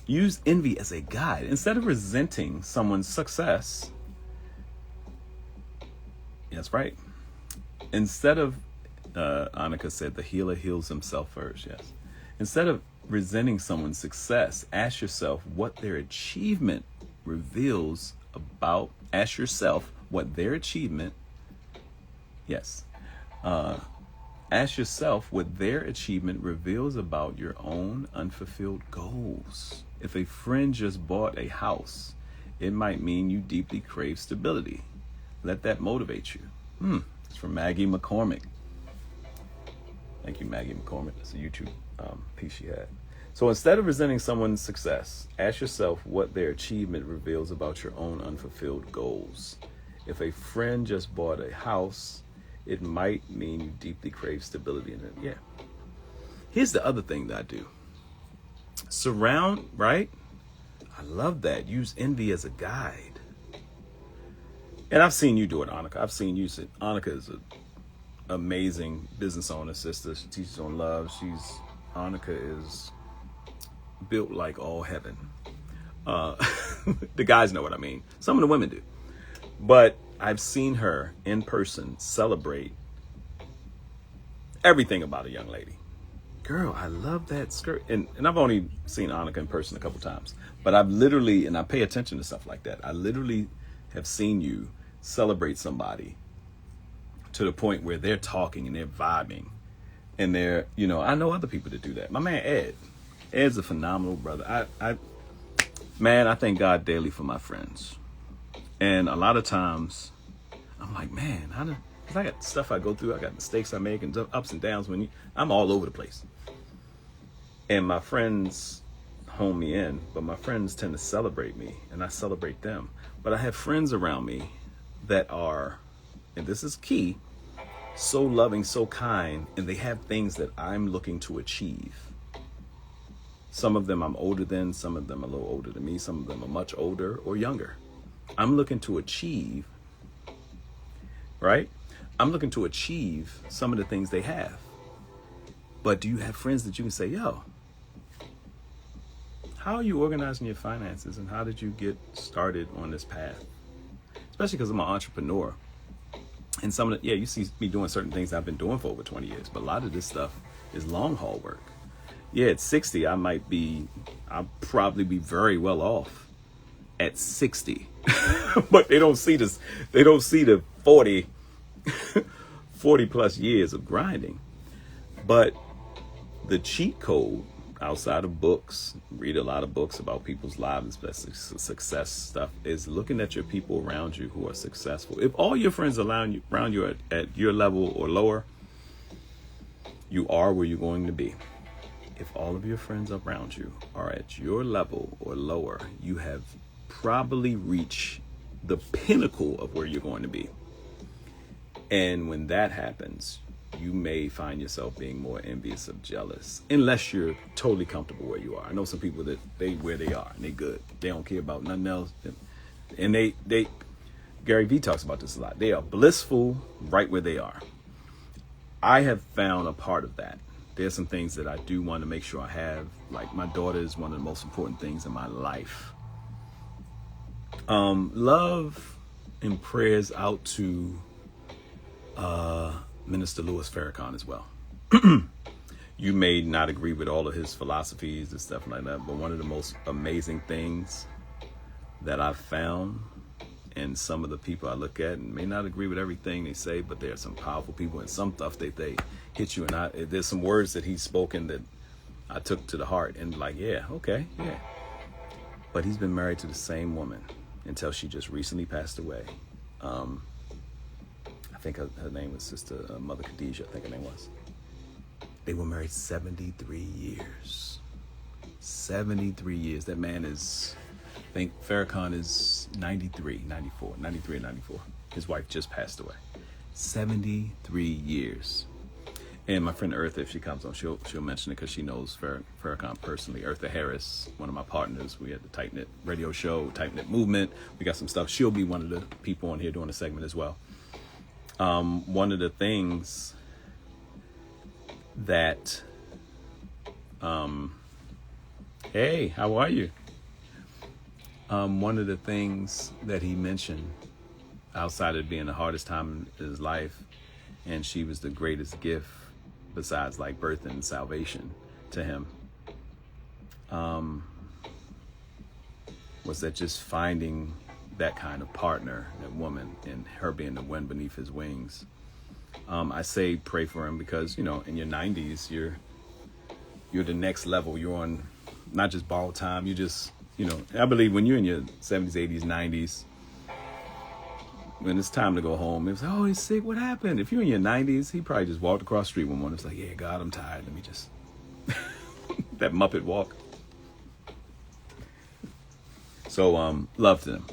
Use envy as a guide. Instead of resenting someone's success, that's right. Instead of, Annika said, the healer heals himself first. Yes. Instead of resenting someone's success, ask yourself what their achievement reveals about. Ask yourself what their achievement. Yes. Ask yourself what their achievement reveals about your own unfulfilled goals. If a friend just bought a house, it might mean you deeply crave stability. Let that motivate you. It's from Maggie McCormick. Thank you, Maggie McCormick. That's a YouTube piece she had. So instead of resenting someone's success, ask yourself what their achievement reveals about your own unfulfilled goals. If a friend just bought a house, it might mean you deeply crave stability in it. Yeah. Here's the other thing that I do. Right? I love that. Use envy as a guide. And I've seen you do it, Annika. I've seen you say, Annika is an amazing business owner, sister. She teaches on love. Annika is built like all heaven. The guys know what I mean. Some of the women do. But I've seen her in person celebrate everything about a young lady. Girl, I love that skirt. And I've only seen Annika in person a couple times. But I've literally, and I pay attention to stuff like that, I literally have seen you celebrate somebody to the point where they're talking and they're vibing. And they're, I know other people that do that. My man Ed's a phenomenal brother. I thank God daily for my friends. And a lot of times I'm like, man, because I got stuff I go through. I got mistakes I make and ups and downs I'm all over the place. And my friends hone me in, but my friends tend to celebrate me and I celebrate them. But I have friends around me that are, and this is key, so loving, so kind, and they have things that I'm looking to achieve. Some of them I'm older than, some of them a little older than me, some of them are much older or younger. I'm looking to achieve, right? I'm looking to achieve some of the things they have. But do you have friends that you can say, yo, how are you organizing your finances and how did you get started on this path? Especially because I'm an entrepreneur. And some of the, you see me doing certain things I've been doing for over 20 years, but a lot of this stuff is long haul work. Yeah, at 60, I'll probably be very well off at 60. But they don't see this. They don't see the 40 plus years of grinding. But the cheat code, outside of books, read a lot of books about people's lives, success stuff, is looking at your people around you who are successful. If all your friends around you at your level or lower, you are where you're going to be. If all of your friends around you are at your level or lower, you have probably reached the pinnacle of where you're going to be. And when that happens, you may find yourself being more envious or jealous, unless you're totally comfortable where you are. I know some people that where they are and they good. They don't care about nothing else. And they Gary Vee talks about this a lot. They are blissful right where they are. I have found a part of that. There's some things that I do want to make sure I have. Like my daughter is one of the most important things in my life. Love and prayers out to Minister Louis Farrakhan as well. You may not agree with all of his philosophies and stuff like that, but one of the most amazing things that I've found, and some of the people I look at and may not agree with everything they say, but there are some powerful people and some stuff that they hit you. And there's some words that he's spoken that I took to the heart and like, yeah, okay, yeah. But he's been married to the same woman until she just recently passed away. I think her name was Sister Mother Khadijah, I think her name was. They were married 73 years. 73 years. That man is, I think Farrakhan is 93 or 94. His wife just passed away. 73 years. And my friend Eartha, if she comes on, she'll mention it because she knows Farrakhan personally. Eartha Harris, one of my partners. We had the Tight Knit radio show, Tight Knit Movement. We got some stuff. She'll be one of the people on here doing a segment as well. One of the things that, hey, how are you? One of the things that he mentioned outside of being the hardest time in his life, and she was the greatest gift besides like birth and salvation to him, was that just finding that kind of partner, that woman, and her being the wind beneath his wings. I say pray for him because, you know, in your 90s, you're the next level. You're on not just borrowed time. You just, you know, I believe when you're in your 70s, 80s, 90s, when it's time to go home, it's like, oh, he's sick. What happened? If you're in your 90s, he probably just walked across the street one morning. It's like, yeah, God, I'm tired. Let me just, that Muppet walk. So, love to them.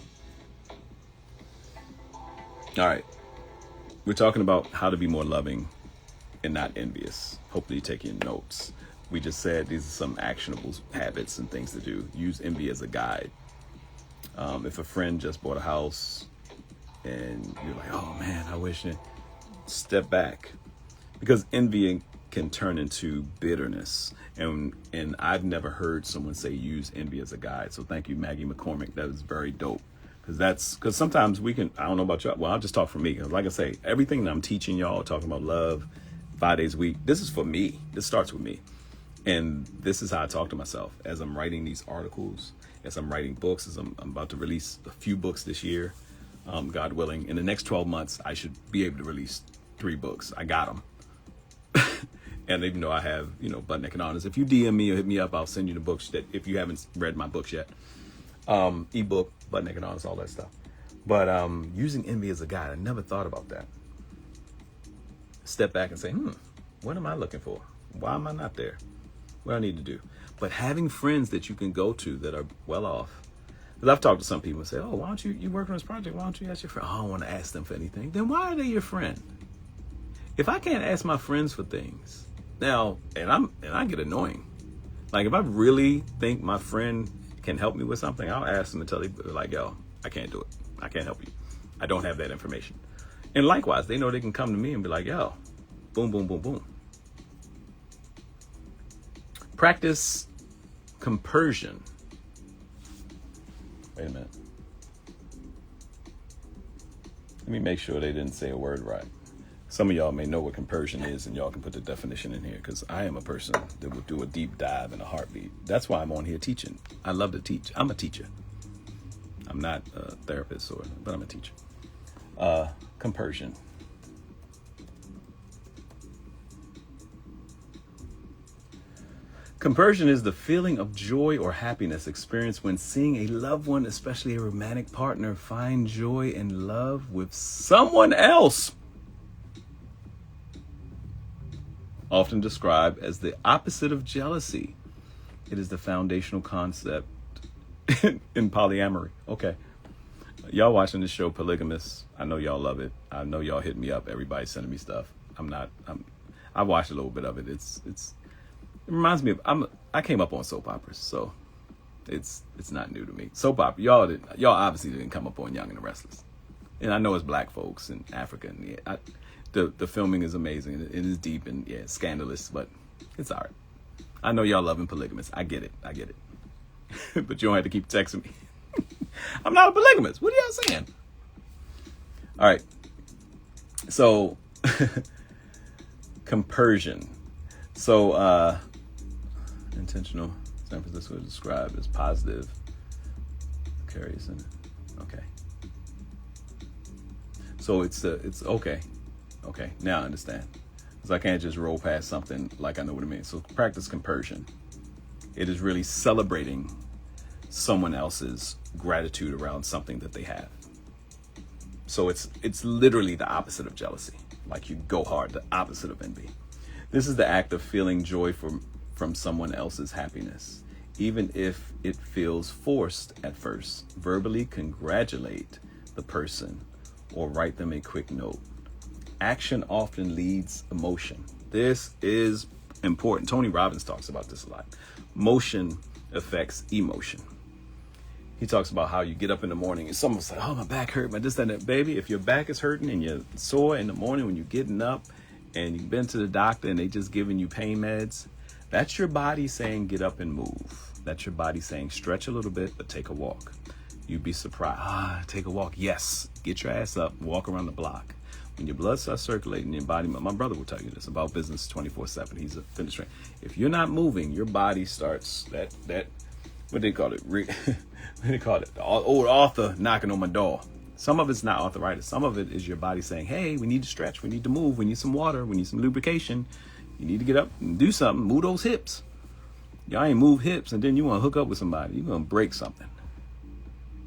All right. We're talking about how to be more loving and not envious. Hopefully you're taking notes. We just said these are some actionable habits and things to do. Use envy as a guide. If a friend just bought a house and you're like, oh man, I wish it, step back. Because envy can turn into bitterness. And I've never heard someone say use envy as a guide. So thank you, Maggie McCormick. That was very dope. Because sometimes we can, I don't know about y'all. Well, I'll just talk for me. Because like I say, everything that I'm teaching y'all, talking about love 5 days a week, this is for me. This starts with me. And this is how I talk to myself as I'm writing these articles, as I'm writing books, as I'm about to release a few books this year, God willing. In the next 12 months, I should be able to release 3 books. I got them. And even though I have, you know, Butt Naked Honors, if you DM me or hit me up, I'll send you the books that if you haven't read my books yet. Ebook, Butt Naked Honors, all that stuff. But using envy as a guide, I never thought about that. Step back and say, what am I looking for? Why am I not there? What do I need to do? But having friends that you can go to that are well off. Because I've talked to some people and say, oh, why don't you work on this project? Why don't you ask your friend? Oh, I don't want to ask them for anything. Then why are they your friend? If I can't ask my friends for things, now, and I get annoying. Like if I really think my friend can help me with something, I'll ask them until they like, yo, I can't do it. I can't help you. I don't have that information. And likewise, they know they can come to me and be like, yo, boom, boom, boom, boom. Practice compersion. Wait a minute. Let me make sure they didn't say a word right. Some of y'all may know what compersion is, and y'all can put the definition in here, because I am a person that will do a deep dive in a heartbeat. That's why I'm on here teaching. I love to teach. I'm a teacher. I'm not a therapist, but I'm a teacher. Compersion. Compersion is the feeling of joy or happiness experienced when seeing a loved one, especially a romantic partner, find joy and love with someone else. Often described as the opposite of jealousy. It is the foundational concept in polyamory. Okay. Y'all watching this show, Polygamous. I know y'all love it. I know y'all hit me up. Everybody's sending me stuff. I watched a little bit of it. It reminds me of, I came up on soap operas, so it's not new to me. Soap opera, y'all obviously didn't come up on Young and the Restless. And I know it's black folks in Africa, and the filming is amazing. It is deep and it's scandalous, but it's all right. I know y'all loving Polygamous. I get it. But you don't have to keep texting me. I'm not a polygamist. What are y'all saying? All right. So, compersion. So, intentional. San Francisco is described as positive. Curious in it. Okay. So it's okay. Okay. Now I understand. Because I can't just roll past something like I know what it means. So practice compersion. It is really celebrating someone else's gratitude around something that they have. So it's literally the opposite of jealousy. Like you go hard, the opposite of envy. This is the act of feeling joy from someone else's happiness, even if it feels forced at first. Verbally congratulate the person or write them a quick note. Action often leads emotion. This is important. Tony Robbins talks about this a lot. Motion affects emotion. He talks about how you get up in the morning and someone's like, oh, my back hurt, my this, that, and that. Baby, if your back is hurting and you're sore in the morning when you're getting up and you've been to the doctor and they just giving you pain meds, that's your body saying get up and move. That's your body saying stretch a little bit, but take a walk. You'd be surprised. Take a walk. Yes. Get your ass up, walk around the block. When your blood starts circulating in your body, my brother will tell you this about business 24/7. He's a fitness trainer. If you're not moving, your body starts that what they call it? What do they call it? The old Arthur knocking on my door. Some of it's not arthritis. Some of it is your body saying, hey, we need to stretch. We need to move. We need some water. We need some lubrication. You need to get up and do something. Move those hips. Y'all ain't move hips and then you want to hook up with somebody. You're going to break something.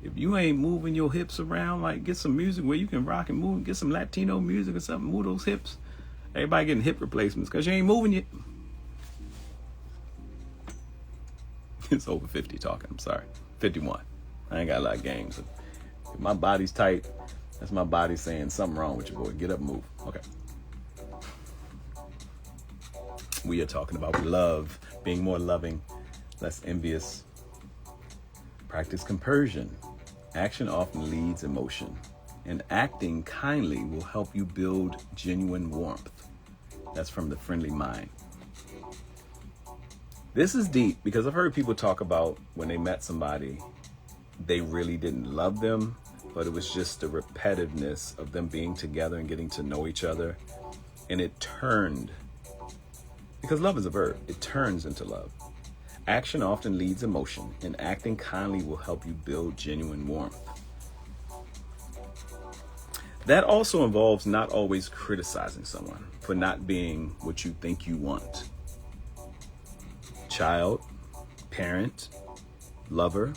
If you ain't moving your hips around, like get some music where you can rock and move, get some Latino music or something, move those hips. Everybody getting hip replacements because you ain't moving yet. It's over 50 talking. I'm sorry. 51. I ain't got a lot of games. If my body's tight, that's my body saying something wrong with you, boy. Get up and move. Okay. We are talking about love, being more loving, less envious. Practice compersion. Action often leads emotion, and acting kindly will help you build genuine warmth. That's from The Friendly Mind. This is deep because I've heard people talk about when they met somebody, they really didn't love them, but it was just the repetitiveness of them being together and getting to know each other. And it turned, because love is a verb, it turns into love. Action often leads emotion, and acting kindly will help you build genuine warmth. That also involves not always criticizing someone for not being what you think you want. Child, parent, lover.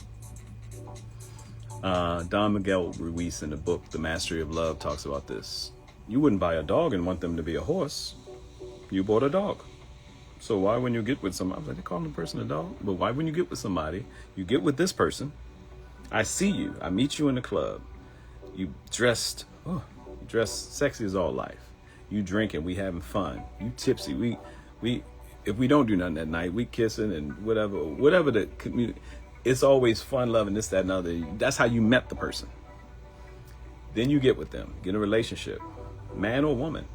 Don Miguel Ruiz in the book, The Mastery of Love, talks about this. You wouldn't buy a dog and want them to be a horse. You bought a dog. So why when you get with somebody, I was like, they calling the person a dog? But why when you get with somebody, you get with this person, I see you, I meet you in the club, you dressed sexy as all life. You drinking, we having fun. You tipsy, we if we don't do nothing that night, we kissing and whatever the community. It's always fun, loving this, that, and other. That's how you met the person. Then you get with them, get in a relationship, man or woman.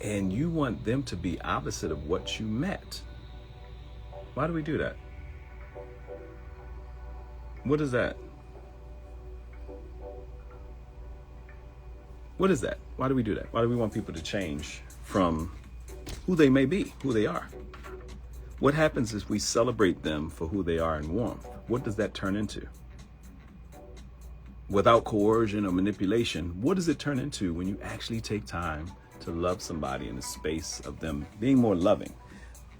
And you want them to be opposite of what you met. Why do we do that? What is that? What is that? Why do we do that? Why do we want people to change from who they may be, who they are? What happens is we celebrate them for who they are in warmth. What does that turn into? Without coercion or manipulation, what does it turn into when you actually take time to love somebody in the space of them being more loving?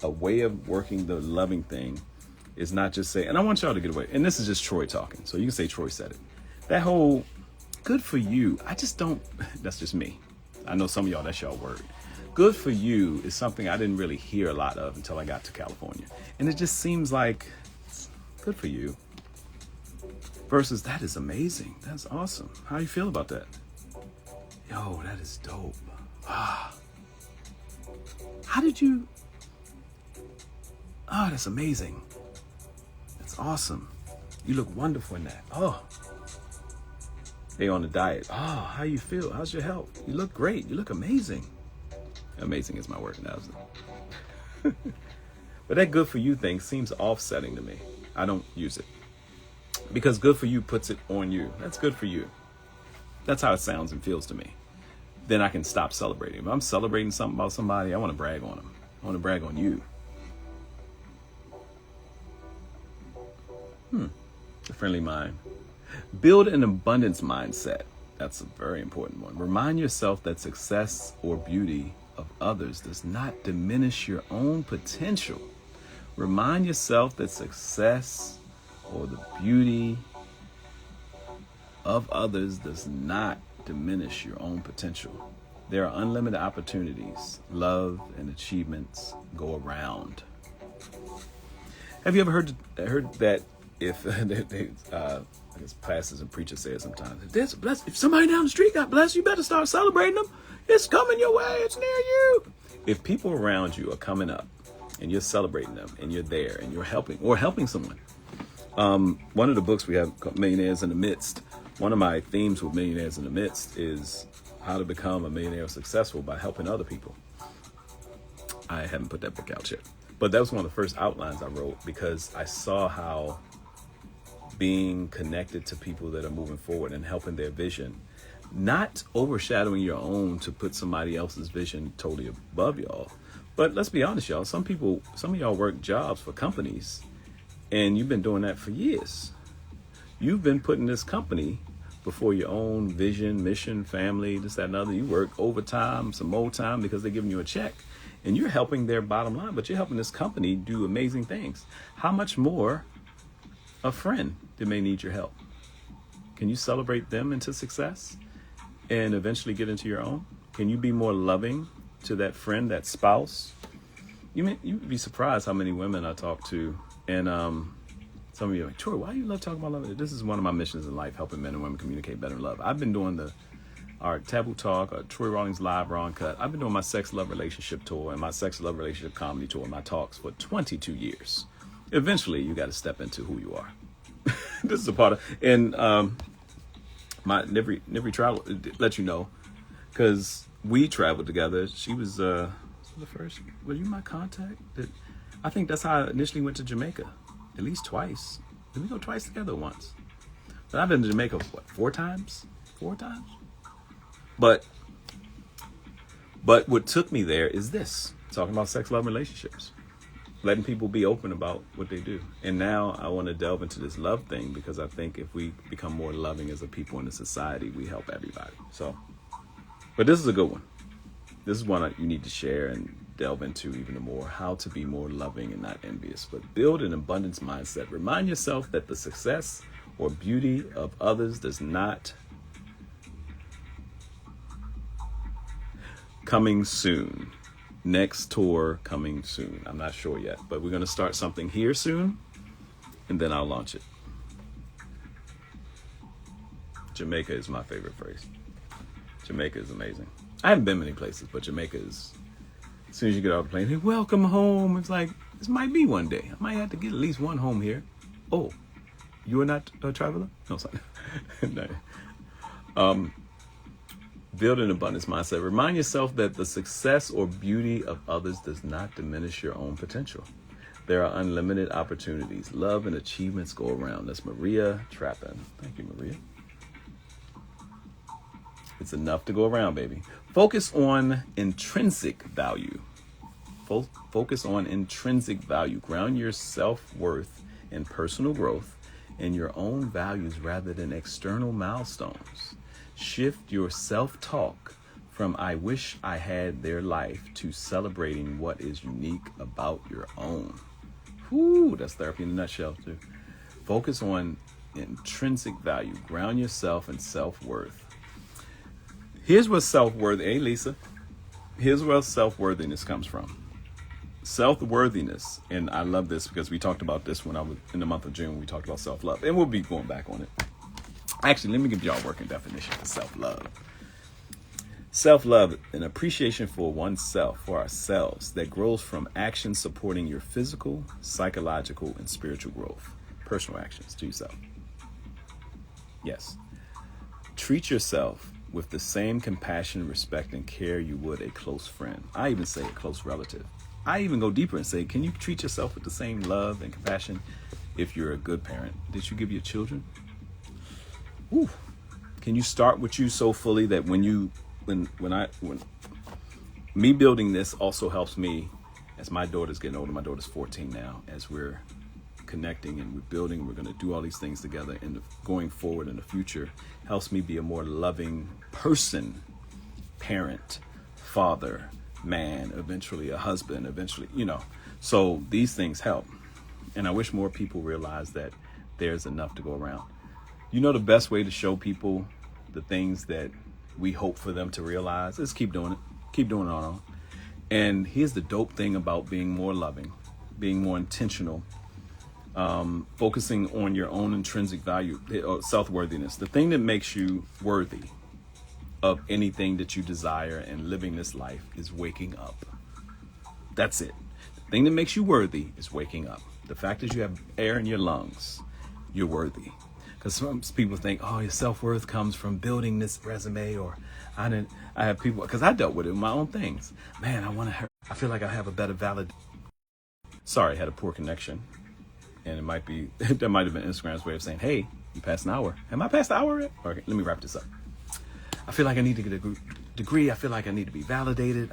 a way of working the loving thing is not just say, and I want y'all to get away, and this is just Troy talking, so you can say Troy said it. That whole good for you, I just don't, that's just me. I know some of y'all, that's y'all word. Good for you is something I didn't really hear a lot of until I got to California. And it just seems like, good for you. Versus, that is amazing. That's awesome. How you feel about that? Yo, that is dope. Ah. How did you? Oh, that's amazing. That's awesome. You look wonderful in that. Oh. Hey, on the diet. Oh, how you feel? How's your health? You look great. You look amazing. Amazing is my word now. But that good for you thing seems offsetting to me. I don't use it. Because good for you puts it on you. That's good for you. That's how it sounds and feels to me. Then I can stop celebrating. If I'm celebrating something about somebody, I want to brag on them. I want to brag on you. The friendly mind. Build an abundance mindset. That's a very important one. Remind yourself that success or beauty of others does not diminish your own potential. Remind yourself that success or the beauty of others does not diminish your own potential. There are unlimited opportunities. Love and achievements go around. Have you ever heard that if I guess pastors and preachers say it sometimes, if somebody down the street got blessed, you better start celebrating them. It's coming your way. It's near you. If people around you are coming up and you're celebrating them and you're there and you're helping someone. One of the books we have, Millionaires in the Midst, one of my themes with Millionaires in the Midst is how to become a millionaire successful by helping other people. I haven't put that book out yet, but that was one of the first outlines I wrote because I saw how being connected to people that are moving forward and helping their vision, not overshadowing your own to put somebody else's vision totally above y'all. But let's be honest, y'all, some of y'all work jobs for companies and you've been doing that for years. You've been putting this company before your own vision, mission, family, this, that, and other. You work overtime, some more time because they're giving you a check and you're helping their bottom line, but you're helping this company do amazing things. How much more a friend that may need your help? Can you celebrate them into success and eventually get into your own? Can you be more loving to that friend, that spouse? You'd be surprised how many women I talk to, and some of you are like, Troy, why do you love talking about love? This is one of my missions in life, helping men and women communicate better in love. I've been doing our Taboo Talk, our Troy Rawlings Live Raw Uncut. I've been doing my Sex, Love, Relationship tour and my Sex, Love, Relationship Comedy tour, my talks for 22 years. Eventually, you got to step into who you are. This is a part of, and my Nivri travel let you know, because we traveled together. She was the first. Were you my contact? I think that's how I initially went to Jamaica, at least twice. Did we go twice together once? But I've been to Jamaica four times. But what took me there is this, talking about sex, love, relationships. Letting people be open about what they do. And now I want to delve into this love thing because I think if we become more loving as a people in a society, we help everybody. So, but this is a good one. This is one you need to share and delve into even more, how to be more loving and not envious. But build an abundance mindset. Remind yourself that the success or beauty of others does not. Coming soon. Next tour coming soon. I'm not sure yet, but we're going to start something here soon, and then I'll launch it. Jamaica is my favorite phrase. Jamaica is amazing. I haven't been many places, but Jamaica is, as soon as you get off the plane, hey, welcome home. It's like, this might be one day. I might have to get at least one home here. Oh, you are not a traveler? No, sorry. No. Build an abundance mindset. Remind yourself that the success or beauty of others does not diminish your own potential. There are unlimited opportunities. Love and achievements go around. That's Maria Trappin. Thank you, Maria. It's enough to go around, baby. Focus on intrinsic value. Focus on intrinsic value. Ground your self-worth in personal growth and your own values rather than external milestones. Shift your self-talk From I wish I had their life to celebrating what is unique about your own. Whoo, that's therapy in a nutshell too. Focus on intrinsic value. Ground yourself in self-worth. Here's where self-worth, hey Lisa, here's where self-worthiness comes from. Self-worthiness, and I love this because we talked about this when I was in the month of June. We talked about self-love, and we'll be going back on it. Actually, let me give y'all a working definition for self-love. Self-love, an appreciation for oneself, for ourselves, that grows from actions supporting your physical, psychological, and spiritual growth. Personal actions to yourself. Yes. Treat yourself with the same compassion, respect, and care you would a close friend. I even say a close relative. I even go deeper and say, can you treat yourself with the same love and compassion if you're a good parent that you give your children? Ooh. Can you start with you so fully that when me building this also helps me as my daughter's getting older. My daughter's 14 now. As we're connecting and we're building, we're going to do all these things together, and going forward in the future helps me be a more loving person, parent, father, man, eventually a husband, eventually, so these things help. And I wish more people realize that there's enough to go around. The best way to show people the things that we hope for them to realize is keep doing it on our own. And here's the dope thing about being more loving, being more intentional, focusing on your own intrinsic value, self-worthiness. The thing that makes you worthy of anything that you desire and living this life is waking up. That's it. The thing that makes you worthy is waking up. The fact that you have air in your lungs, you're worthy. Because some people think, your self-worth comes from building this resume, or I have people, because I dealt with it in my own things. Man, I feel like I have a better Sorry, I had a poor connection. And it might be, that might have been Instagram's way of saying, hey, you passed an hour. Am I past the hour yet? Okay, let me wrap this up. I feel like I need to get a degree. I feel like I need to be validated.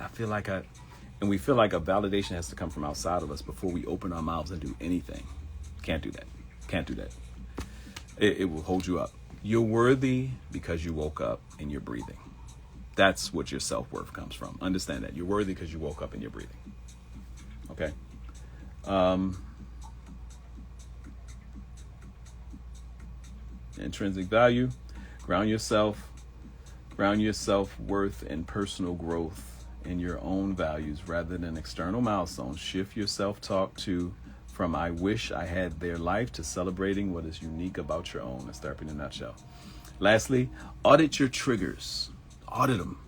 And we feel like a validation has to come from outside of us before we open our mouths and do anything. Can't do that. It will hold you up. You're worthy because you woke up and you're breathing. That's what your self-worth comes from. Understand that. You're worthy because you woke up and you're breathing. Okay? Intrinsic value. Ground your self-worth in personal growth in your own values rather than external milestones. Shift your self-talk from I wish I had their life to celebrating what is unique about your own. That's therapy in a nutshell. Lastly, audit your triggers. Audit them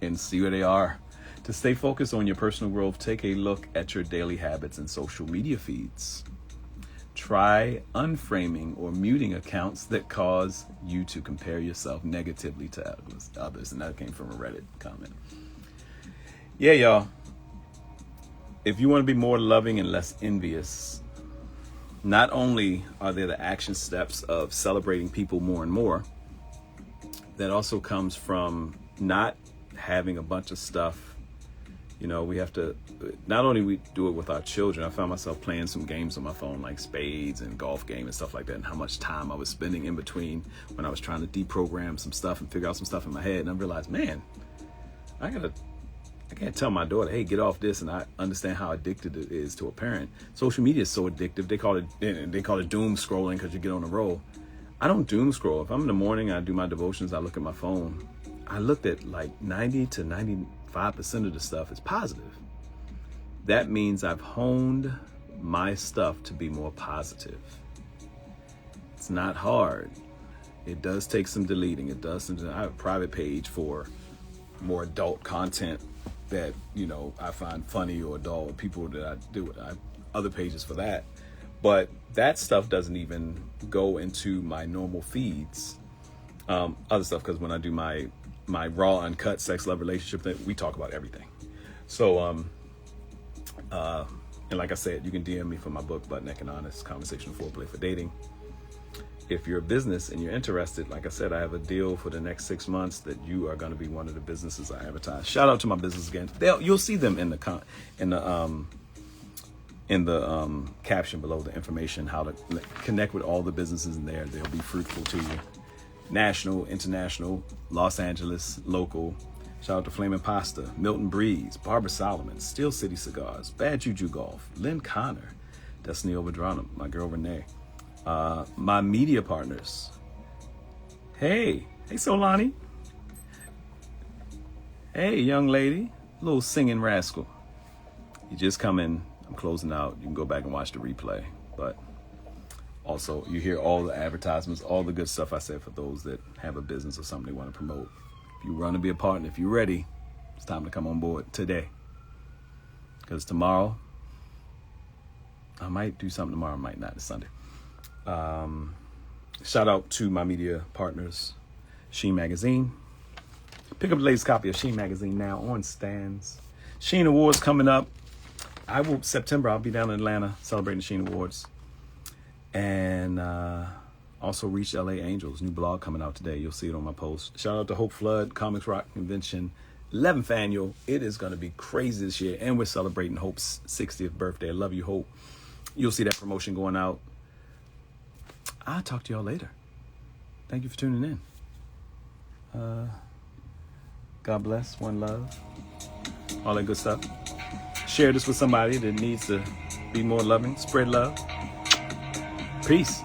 and see where they are. To stay focused on your personal growth, take a look at your daily habits and social media feeds. Try unframing or muting accounts that cause you to compare yourself negatively to others. And that came from a Reddit comment. Yeah, y'all. If you want to be more loving and less envious, not only are there the action steps of celebrating people more and more, that also comes from not having a bunch of stuff. We have to, not only we do it with our children. I found myself playing some games on my phone, like spades and golf game and stuff like that, and how much time I was spending in between when I was trying to deprogram some stuff and figure out some stuff in my head. And I realized, man, I can't tell my daughter, hey, get off this. And I understand how addicted it is to a parent. Social media is so addictive. They call it doom scrolling because you get on a roll. I don't doom scroll. If I'm in the morning, I do my devotions, I look at my phone. I looked at like 90 to 95% of the stuff is positive. That means I've honed my stuff to be more positive. It's not hard. It does take some deleting. It does. I have a private page for more adult content that, I find funny or adult, people that I do. I have other pages for that. But that stuff doesn't even go into my normal feeds. Other stuff, because when I do my raw, uncut sex, love, relationship, that we talk about everything. So, and like I said, you can DM me for my book, Butt Naked and Honest, Conversational Foreplay for Dating. If you're a business and you're interested, like I said, I have a deal for the next 6 months that you are going to be one of the businesses I advertise. Shout out to my business again. You'll see them in the caption below, the information, how to connect with all the businesses in there. They'll be fruitful to you. national, international, Los Angeles, local. Shout out to Flamin' Pasta, Milton Breeze, Barbara Solomon, Steel City Cigars, Bad Juju Golf, Lynn Connor, Destiny Overdronum, my girl Renee. My media partners. Hey Solani. Hey, young lady, little singing rascal. You just come in, I'm closing out. You can go back and watch the replay. But also, you hear all the advertisements, all the good stuff I said for those that have a business or something they want to promote. If you want to be a partner, if you're ready, it's time to come on board today. Because tomorrow, I might do something tomorrow, I might not. It's Sunday. Shout out to my media partners, Sheen Magazine. Pick up the latest copy of Sheen Magazine now on stands. Sheen Awards coming up. September, I'll be down in Atlanta celebrating the Sheen Awards. And also Reach LA Angels, new blog coming out today. You'll see it on my post. Shout out to Hope Flood, Comics Rock Convention, 11th annual. It is going to be crazy this year. And we're celebrating Hope's 60th birthday. I love you, Hope. You'll see that promotion going out. I'll talk to y'all later. Thank you for tuning in. God bless, one love, all that good stuff. Share this with somebody that needs to be more loving. Spread love. Peace.